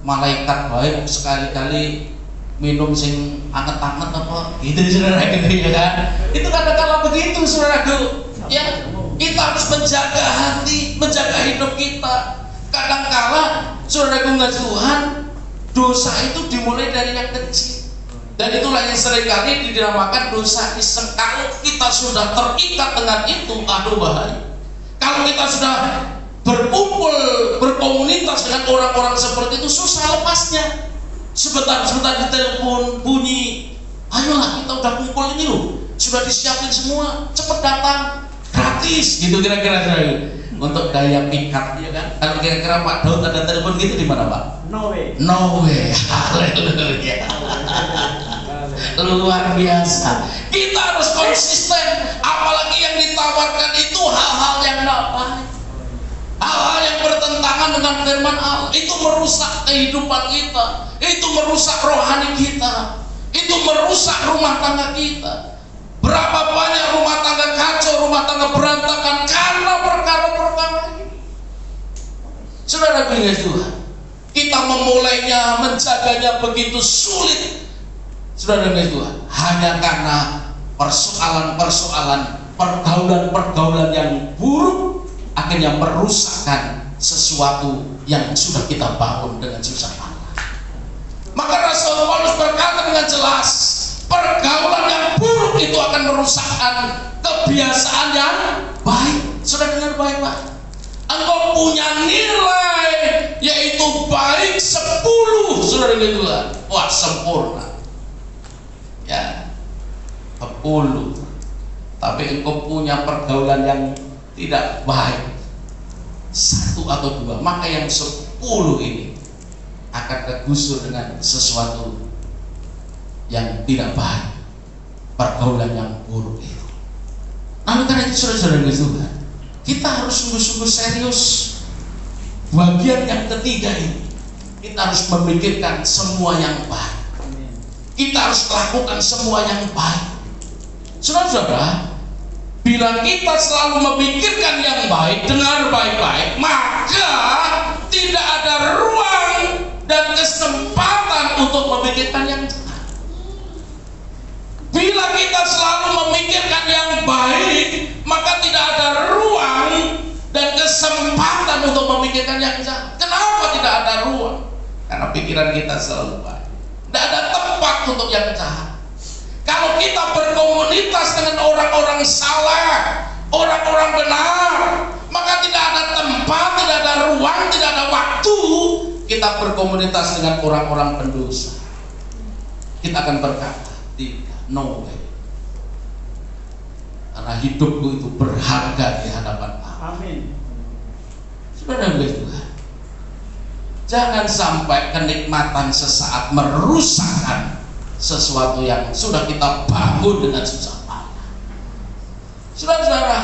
malaikat baik, sekali-kali minum sing anget-anget apa gitu, saudara, gitu ya kan? Itu kadang-kala begitu, saudaraku. Ya, kita harus menjaga hati, menjaga hidup kita. Kadang-kala, saudaraku nggak Tuhan, dosa itu dimulai dari yang kecil. Dan itulah yang seringkali dinamakan dosa iseng. Kalau kita sudah terikat dengan itu, aduh bahaya. Kalau kita sudah berkumpul, berkomunitas dengan orang-orang seperti itu, susah lepasnya. Sebentar-sebentar ditelepon bunyi, ayolah kita udah kumpul ini loh, sudah disiapin semua, cepet datang, gratis gitu kira-kira, untuk daya pikat, ya kan? Kalau kira-kira Pak Daud ada telepon gitu di mana Pak? No way. No way. Haleluya. Luar biasa. Kita harus konsisten, apalagi yang ditawarkan itu hal-hal yang tidak baik, hal-hal yang bertentangan dengan firman Allah. Itu merusak kehidupan kita, itu merusak rohani kita, itu merusak rumah tangga kita. Berapa banyak rumah tangga kacau, rumah tangga berantakan karena perkara-perkara ini. Saudara pilih Tuhan, kita memulainya, menjaganya begitu sulit. Saudara pilih Tuhan, hanya karena persoalan-persoalan, pergaulan-pergaulan yang buruk akhirnya merusakkan sesuatu yang sudah kita bangun dengan susah payah. Maka Rasul Paulus berkata dengan jelas, pergaulan yang buruk itu akan merusakkan kebiasaan yang baik. Sudah dengar baik-baik? Engkau punya nilai yaitu baik 10, sudah dengar? Wah, sempurna. Ya, 10. Tapi engkau punya pergaulan yang tidak baik 1 atau 2, maka yang 10 ini akan tergusur dengan sesuatu yang tidak baik, pergaulan yang buruk itu. Nah, karena itu saudara-saudara juga, kita harus sungguh-sungguh serius. Bagian yang ketiga ini, kita harus memikirkan semua yang baik. Kita harus lakukan semua yang baik. Saudara-saudara, bila kita selalu memikirkan yang baik, dengar baik-baik, maka tidak ada ruang dan kesempatan untuk memikirkan yang jahat. Bila kita selalu memikirkan yang baik, maka tidak ada ruang dan kesempatan untuk memikirkan yang jahat. Kenapa tidak ada ruang? Karena pikiran kita selalu baik. Tidak ada tempat untuk yang jahat. Kalau kita berkomunitas dengan orang-orang salah, orang-orang benar, maka tidak ada tempat, tidak ada ruang, tidak ada waktu kita berkomunitas dengan orang-orang pendosa. Kita akan berkata, tidak, no way. Karena hidupku itu berharga di hadapan Allah. Amin. Saudara Tuhan, jangan sampai kenikmatan sesaat merusakkan sesuatu yang sudah kita bangun dengan susah payah. Saudara-saudara,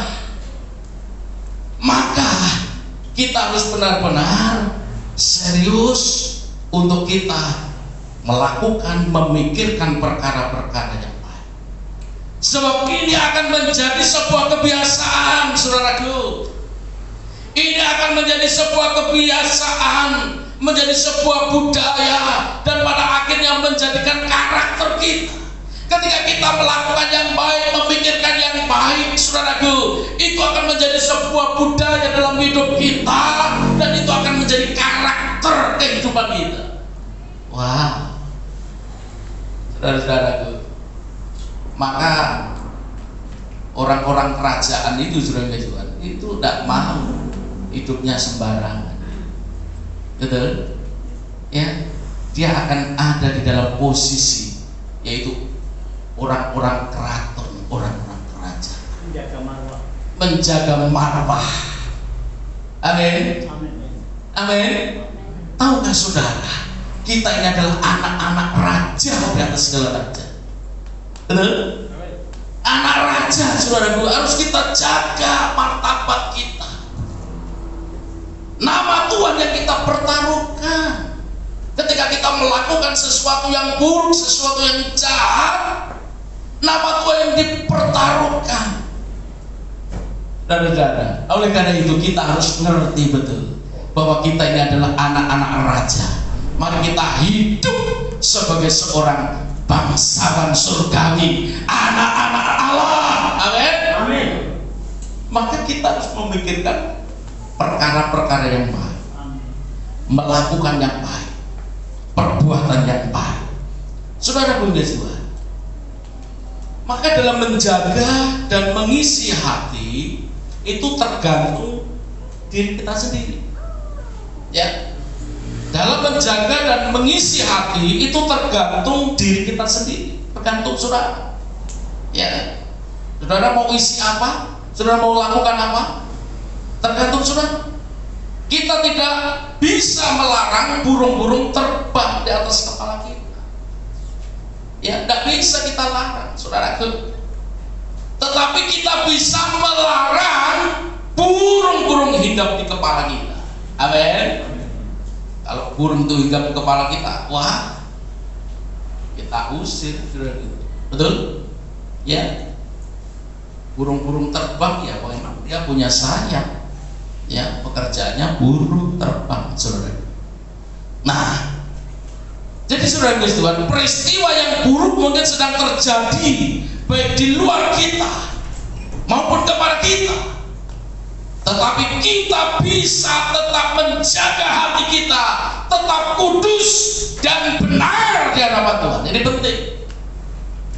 maka kita harus benar-benar serius untuk kita melakukan, memikirkan perkara-perkara yang baik. Sebab ini akan menjadi sebuah kebiasaan, saudaraku. Ini akan menjadi sebuah kebiasaan, menjadi sebuah budaya, dan pada akhirnya menjadikan karakter kita. Ketika kita melakukan yang baik, memikirkan yang baik, saudaraku, itu akan menjadi sebuah budaya dalam hidup kita, dan itu akan menjadi karakter kehidupan kita. Wah, saudara-saudaraku, maka orang-orang kerajaan itu, saudara-saudara, itu tidak mau hidupnya sembarangan. Betul? Ya, dia akan ada di dalam posisi yaitu orang-orang keraton, orang-orang kerajaan, Menjaga marwah. menjaga marwah. Amin. Amin. Amin. Tahukah saudara, kita ini adalah anak-anak raja di atas segala raja. Betul? Anak raja, saudara-saudara, harus kita jaga martabat kita. Nama Tuhan yang kita pertaruhkan. Ketika kita melakukan sesuatu yang buruk, sesuatu yang jahat, nama Tuhan yang dipertaruhkan. Saudara-saudara, oleh karena itu kita harus ngerti betul bahwa kita ini adalah anak-anak raja. Mari kita hidup sebagai seorang bangsawan surgawi, anak-anak Allah. Amin. Amin. Maka kita harus memikirkan perkara-perkara yang baik, Amin. melakukan yang baik, perbuatan yang baik. Saudara Bunda Tuhan, maka dalam menjaga dan mengisi hati itu tergantung diri kita sendiri. Ya, dalam menjaga dan mengisi hati itu tergantung diri kita sendiri, tergantung saudara. Ya, saudara mau isi apa? Saudara mau lakukan apa? Tergantung saudara. Kita tidak bisa melarang burung-burung terbang di atas kepala kita. Ya, tidak bisa kita larang, saudaraku. Tetapi kita bisa melarang burung-burung hinggap di kepala kita. Amin. Kalau burung itu hinggap di kepala kita, wah, kita usir, saudaraku. Betul? Ya. Burung-burung terbang ya, memang dia punya sayap. Ya, pekerjaannya burung terbang, saudara. Nah, jadi saudara Tuhan, peristiwa yang buruk mungkin sedang terjadi baik di luar kita maupun kepada kita, tetapi kita bisa tetap menjaga hati kita tetap kudus dan benar di hadapan Tuhan. Ini penting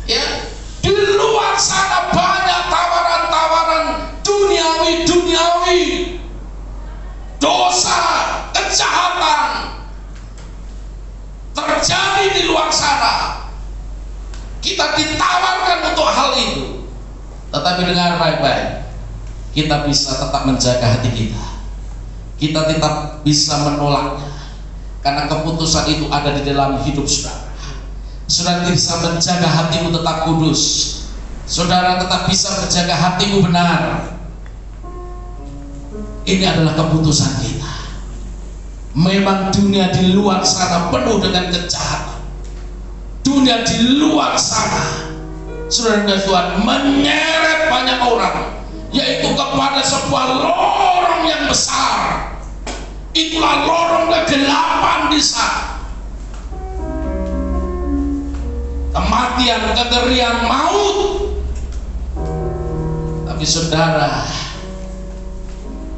ya. Di luar sana banyak tawaran-tawaran duniawi, dosa, kejahatan terjadi di luar sana. Kita ditawarkan untuk hal itu, tetapi dengar baik-baik, kita bisa tetap menjaga hati kita. Kita tetap bisa menolaknya, karena keputusan itu ada di dalam hidup saudara. Saudara bisa menjaga hatimu tetap kudus. Saudara tetap bisa menjaga hatimu benar. Ini adalah keputusan kita. Memang dunia di luar sana penuh dengan kejahatan. Dunia di luar sana, saudara Tuhan, menyeret banyak orang, yaitu kepada sebuah lorong yang besar. Itulah lorong kegelapan di sana. Kematian, kengerian, maut. Tapi saudara,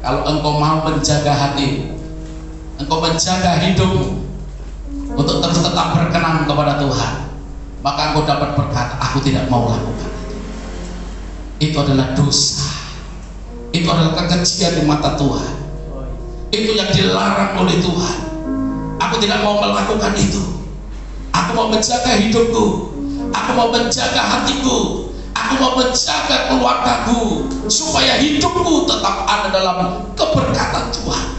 kalau engkau mau menjaga hati, engkau menjaga hidupmu untuk terus tetap berkenan kepada Tuhan, maka engkau dapat berkata, aku tidak mau lakukan itu. Itu adalah dosa, itu adalah kekejian di mata Tuhan, itu yang dilarang oleh Tuhan. Aku tidak mau melakukan itu. Aku mau menjaga hidupku, aku mau menjaga hatiku, aku mau menjaga keluargaku, supaya hidupku tetap ada dalam keberkatan Tuhan,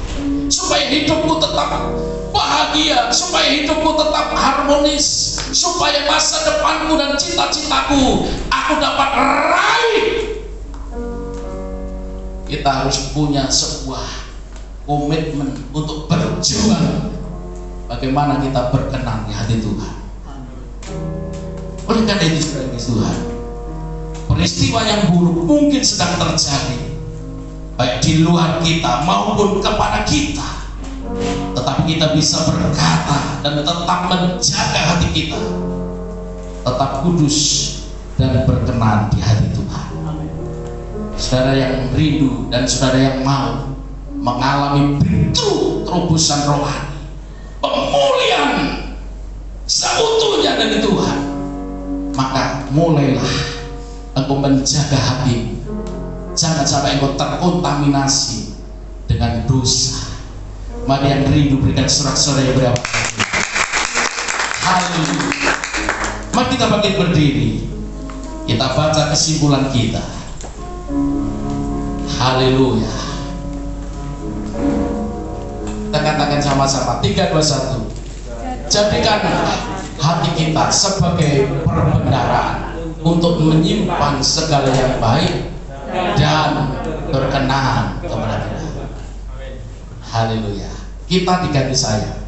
supaya hidupku tetap bahagia, supaya hidupku tetap harmonis, supaya masa depanku dan cita-citaku aku dapat raih. Kita harus punya sebuah komitmen untuk berjuang bagaimana kita berkenan di hati Tuhan. Oleh karena itu, saudara Tuhan, peristiwa yang buruk mungkin sedang terjadi baik di luar kita maupun kepada kita, tetapi kita bisa berkata dan tetap menjaga hati kita tetap kudus dan berkenan di hati Tuhan. Saudara yang rindu dan saudara yang mau mengalami breakthrough, terobosan rohani, pemulihan seutuhnya dari Tuhan, maka mulailah engkau menjaga hatimu. Jangan sampai engkau terkontaminasi dengan dosa. Mari yang rindu berikan sorak-sorai yang berapa. Haleluya. Mari kita bangkit berdiri, kita baca kesimpulan kita. Haleluya. Kita katakan sama-sama 3, 2, 1. Jadikan hati kita sebagai perbendaharaan untuk menyimpan segala yang baik dan berkenan kepada Tuhan. Haleluya. Kita diganti saya.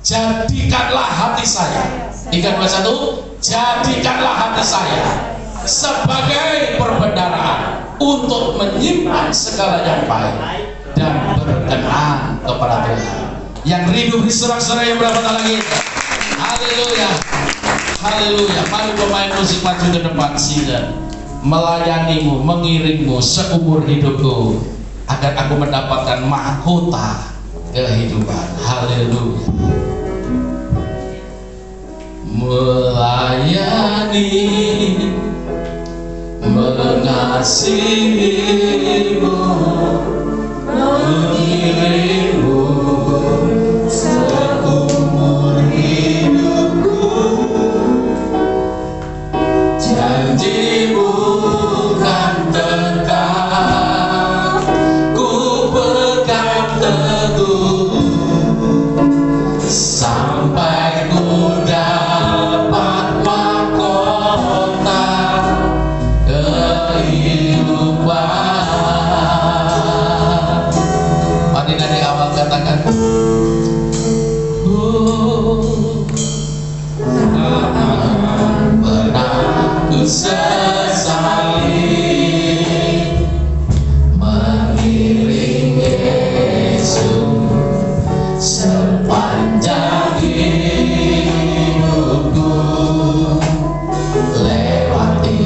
Jadikanlah hati saya. 3, 2, 1. Jadikanlah hati saya sebagai perbendaharaan untuk menyimpan segala yang baik dan berkenan kepada Tuhan. Yang rindu beri sorak-sorai yang berapa lagi? Haleluya, haleluya. Mari pemain musik maju ke depan sini, melayanimu, mengiringmu seumur hidupku, agar aku mendapatkan mahkota kehidupan. Haleluya. Melayani, mengasihimu, mengiringmu seumur hidupku. Janjimu kan tetap ku pegang teguh sampai ku dapat mahkota kehidupan. Mari dari awal katakan, pernah ku sesali mengiring Yesus sepanjang hidupku, lewati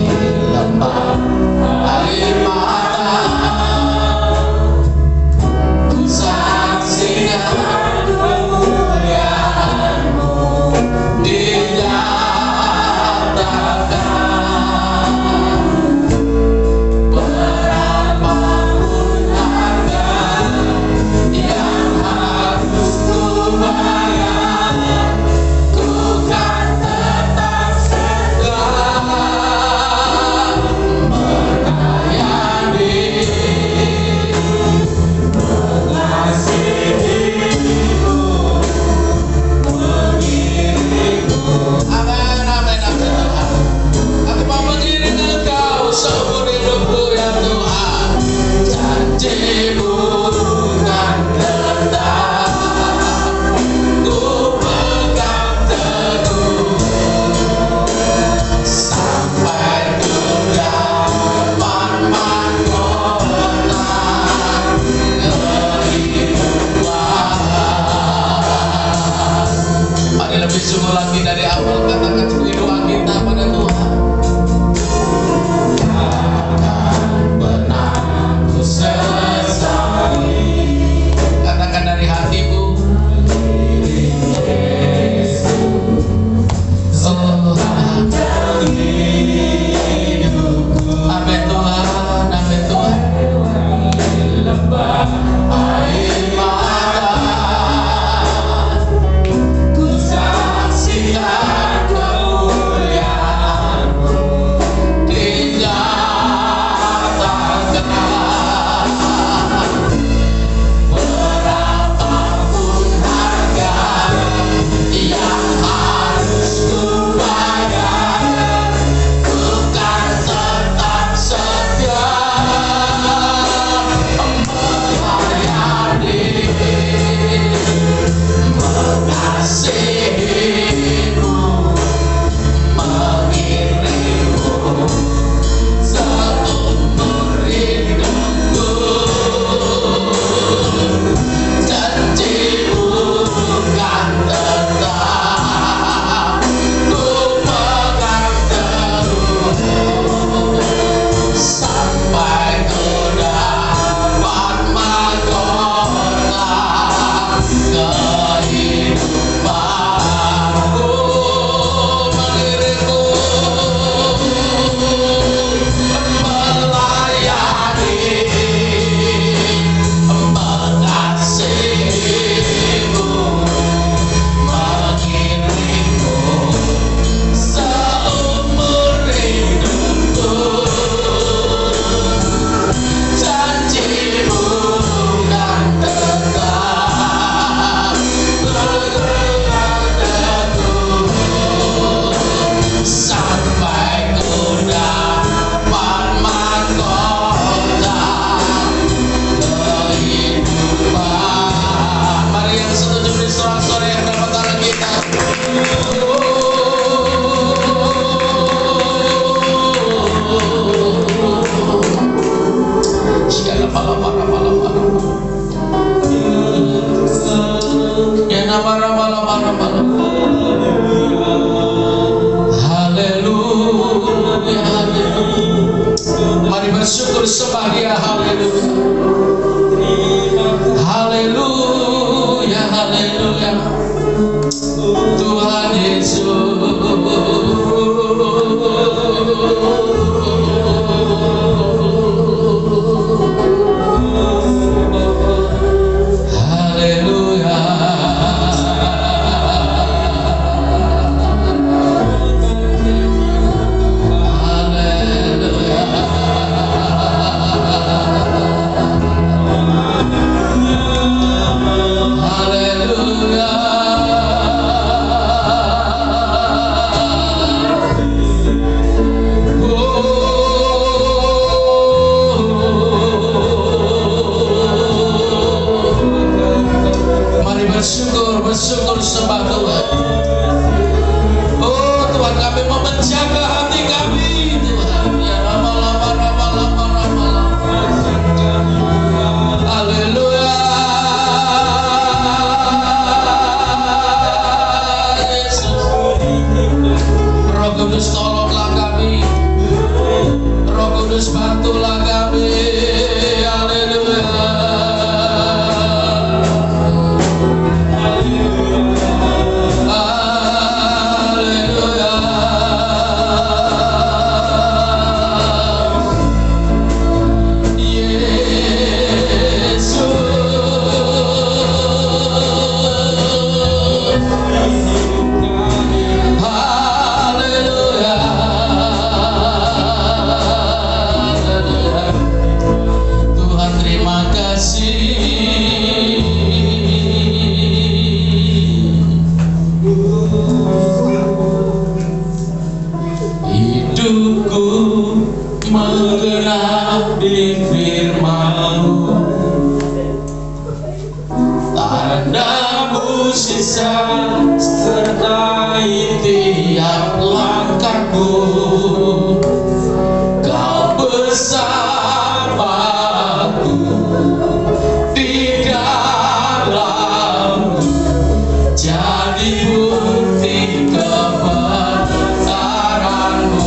bersyukur sembah Dia. Haleluya. Haleluya, haleluya. Tuhan Yesus. Haleluya. Bersyukur sembah Tuhan. Oh Tuhan, kami mau menjaga hati kami Tuhan. Ya lama-lama. Haleluya. Yesus. Roh Kudus tolonglah kami. Roh Kudus bantulah kami. Haleluya. Menggenap di firman-Mu, tanda mukjizat sertai tiap langkahku. Kau bersamaku di dalam, jadi bukti kebenaran-Mu.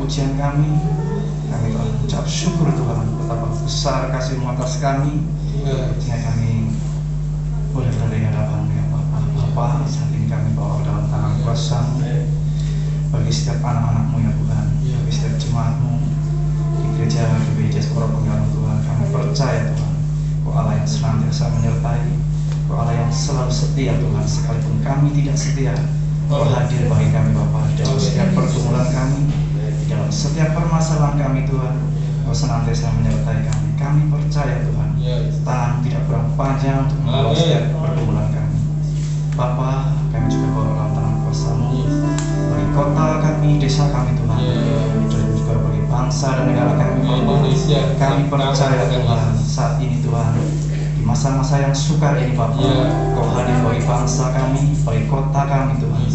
Pujian kami telah mengucap syukur Tuhan betapa besar kasih-Mu atas kami, sehingga kami boleh berada di hadapan-Mu ya Bapa. Saat ini kami bawa dalam tangan kuasa-Mu bagi setiap anak-anak-Mu ya Tuhan, bagi setiap jemaat-Mu di gereja Sekolah Penggalan Tuhan. Kami percaya Tuhan, Kau Allah yang senantiasa menyertai, Kau Allah yang selalu setia Tuhan, sekalipun kami tidak setia, Kau hadir bagi kami Bapa dalam setiap pergumulan kami, dalam setiap permasalahan kami Tuhan. Kau senantiasa menyertai kami. Kami percaya Tuhan, tangan tidak kurang panjang untuk membawa setiap pergumulan kami. Bapa, kami juga bawa dalam tangan kuasa-Mu bagi kota kami, desa kami Tuhan, dan juga bagi bangsa dan negara kami Bapa. Kami percaya Tuhan, saat ini Tuhan, di masa-masa yang sukar ini Bapa, Kau hadir bagi bangsa kami, bagi kota kami Tuhan.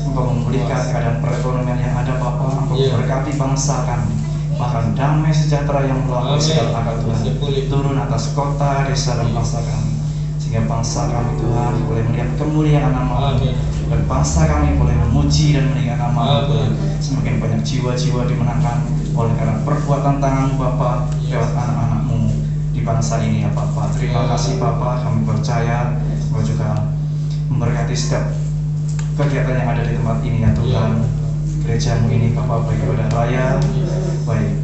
Engkau memulihkan keadaan perekonomian yang ada Bapa, Engkau memberkati bangsa kami. Bahkan damai sejahtera yang melampaui segala akal Tuhan turun atas kota, desa, dan bangsa kami, sehingga bangsa kami Tuhan boleh melihat kemuliaan nama-Mu, dan bangsa kami boleh memuji dan meninggikan nama-Mu Tuhan. Semakin banyak jiwa-jiwa dimenangkan oleh karena perbuatan tangan-Mu Bapa lewat anak-anak-Mu di bangsa ini ya Bapa. Terima kasih Bapa, kami percaya Engkau juga memberkati setiap kegiatan yang ada di tempat ini ya Tuhan. Gereja-Mu ini Bapa, baik ibadah raya, baik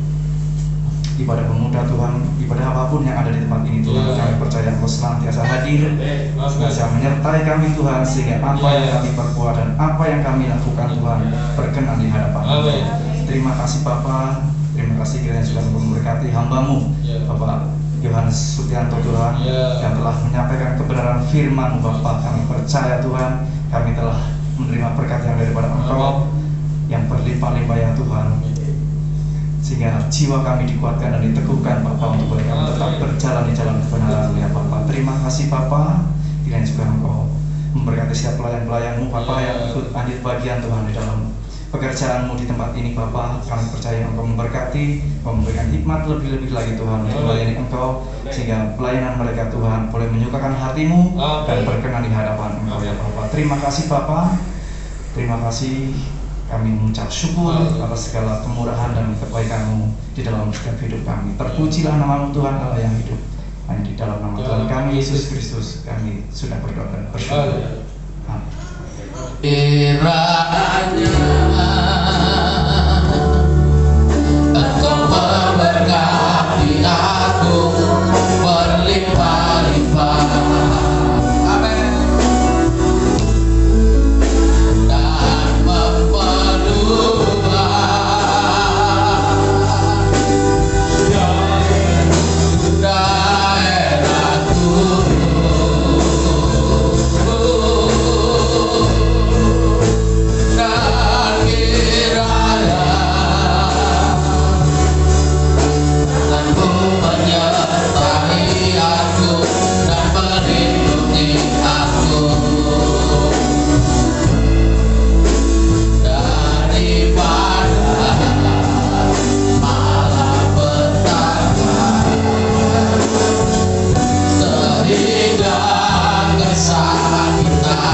ibadah pemuda Tuhan, ibadah apapun yang ada di tempat ini Tuhan, kami percaya Engkau senantiasa hadir, senantiasa menyertai kami Tuhan, sehingga apa yang kami perbuat dan apa yang kami lakukan Tuhan berkenan di hadapan-Mu. Terima kasih Bapa, terima kasih kiranya juga memberkati hamba-Mu Bapak Yohanes Subianto Tuhan, yang telah menyampaikan kebenaran firman-Mu Bapa. Kami percaya Tuhan, kami telah menerima berkat yang daripada Engkau yang berlimpah-limpah ya Tuhan, sehingga jiwa kami dikuatkan dan diteguhkan Bapa, untuk boleh kami tetap berjalan di jalan kebenaran ya Bapa. Terima kasih Bapa, kiranya juga Engkau memberkati setiap pelayan-pelayan-Mu Bapa yang ikut andil bagian Tuhan di dalam pekerjaan-Mu di tempat ini Bapa. Kami percaya Engkau memberkati, Engkau memberikan hikmat lebih-lebih lagi Tuhan untuk melayani Engkau, sehingga pelayanan mereka Tuhan boleh menyukakan hati-Mu dan berkenan di hadapan Engkau ya Bapa. Terima kasih Bapa, terima kasih. Kami mengucap syukur atas segala kemurahan dan kebaikan-Mu di dalam setiap hidup kami. Terpujilah nama-Mu Tuhan Allah yang hidup. Hanya di dalam nama Tuhan kami Yesus Kristus kami sudah berdoa dan bersyukur. Amin. Kiranya Engkau memberkati aku berlimpah-limpah. Amin. Dan memperluas daerahku. Dan kiranya Engkau menyertai aku dan melindungi aku daripada malapetaka, sehingga kesakitan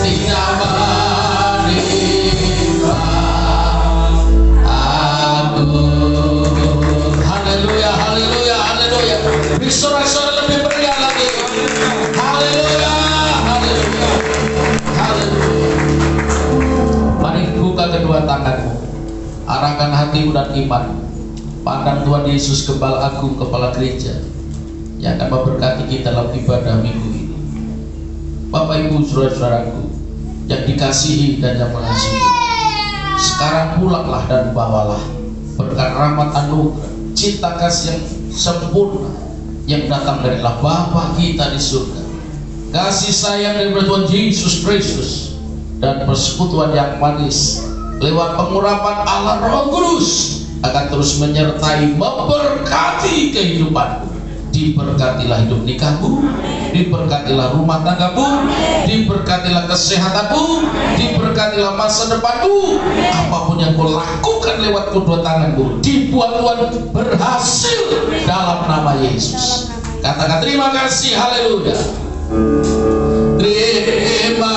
tidak menimpa aku. Haleluya, haleluya, haleluya. Beri sorak-sorak lebih meriah lagi. Haleluya, haleluya, haleluya. Mari buka kedua tanganmu, arahkan hatimu dan iman. Pandang Tuhan Yesus, Gembala Agung, Kepala Gereja, yang akan memberkati kita dalam ibadah minggu ini. Bapak Ibu saudara-saudaraku yang dikasihi dan yang mengasihi, sekarang pulanglah dan bawalah berkat rahmat anugerah cinta kasih yang sempurna yang datang dari Allah Bapa kita di surga, kasih sayang dari Tuhan Yesus Kristus, dan persekutuan yang manis lewat pengurapan Allah Roh Kudus akan terus menyertai, memberkati kehidupanmu. Diberkatilah hidup nikahmu, diberkatilah rumah tanggamu, diberkatilah kesehatanmu, diberkatilah masa depanmu. Apapun yang kau lakukan lewat kedua tanganmu, dibuat Tuhan berhasil dalam nama Yesus. Katakan terima kasih, haleluya. Terima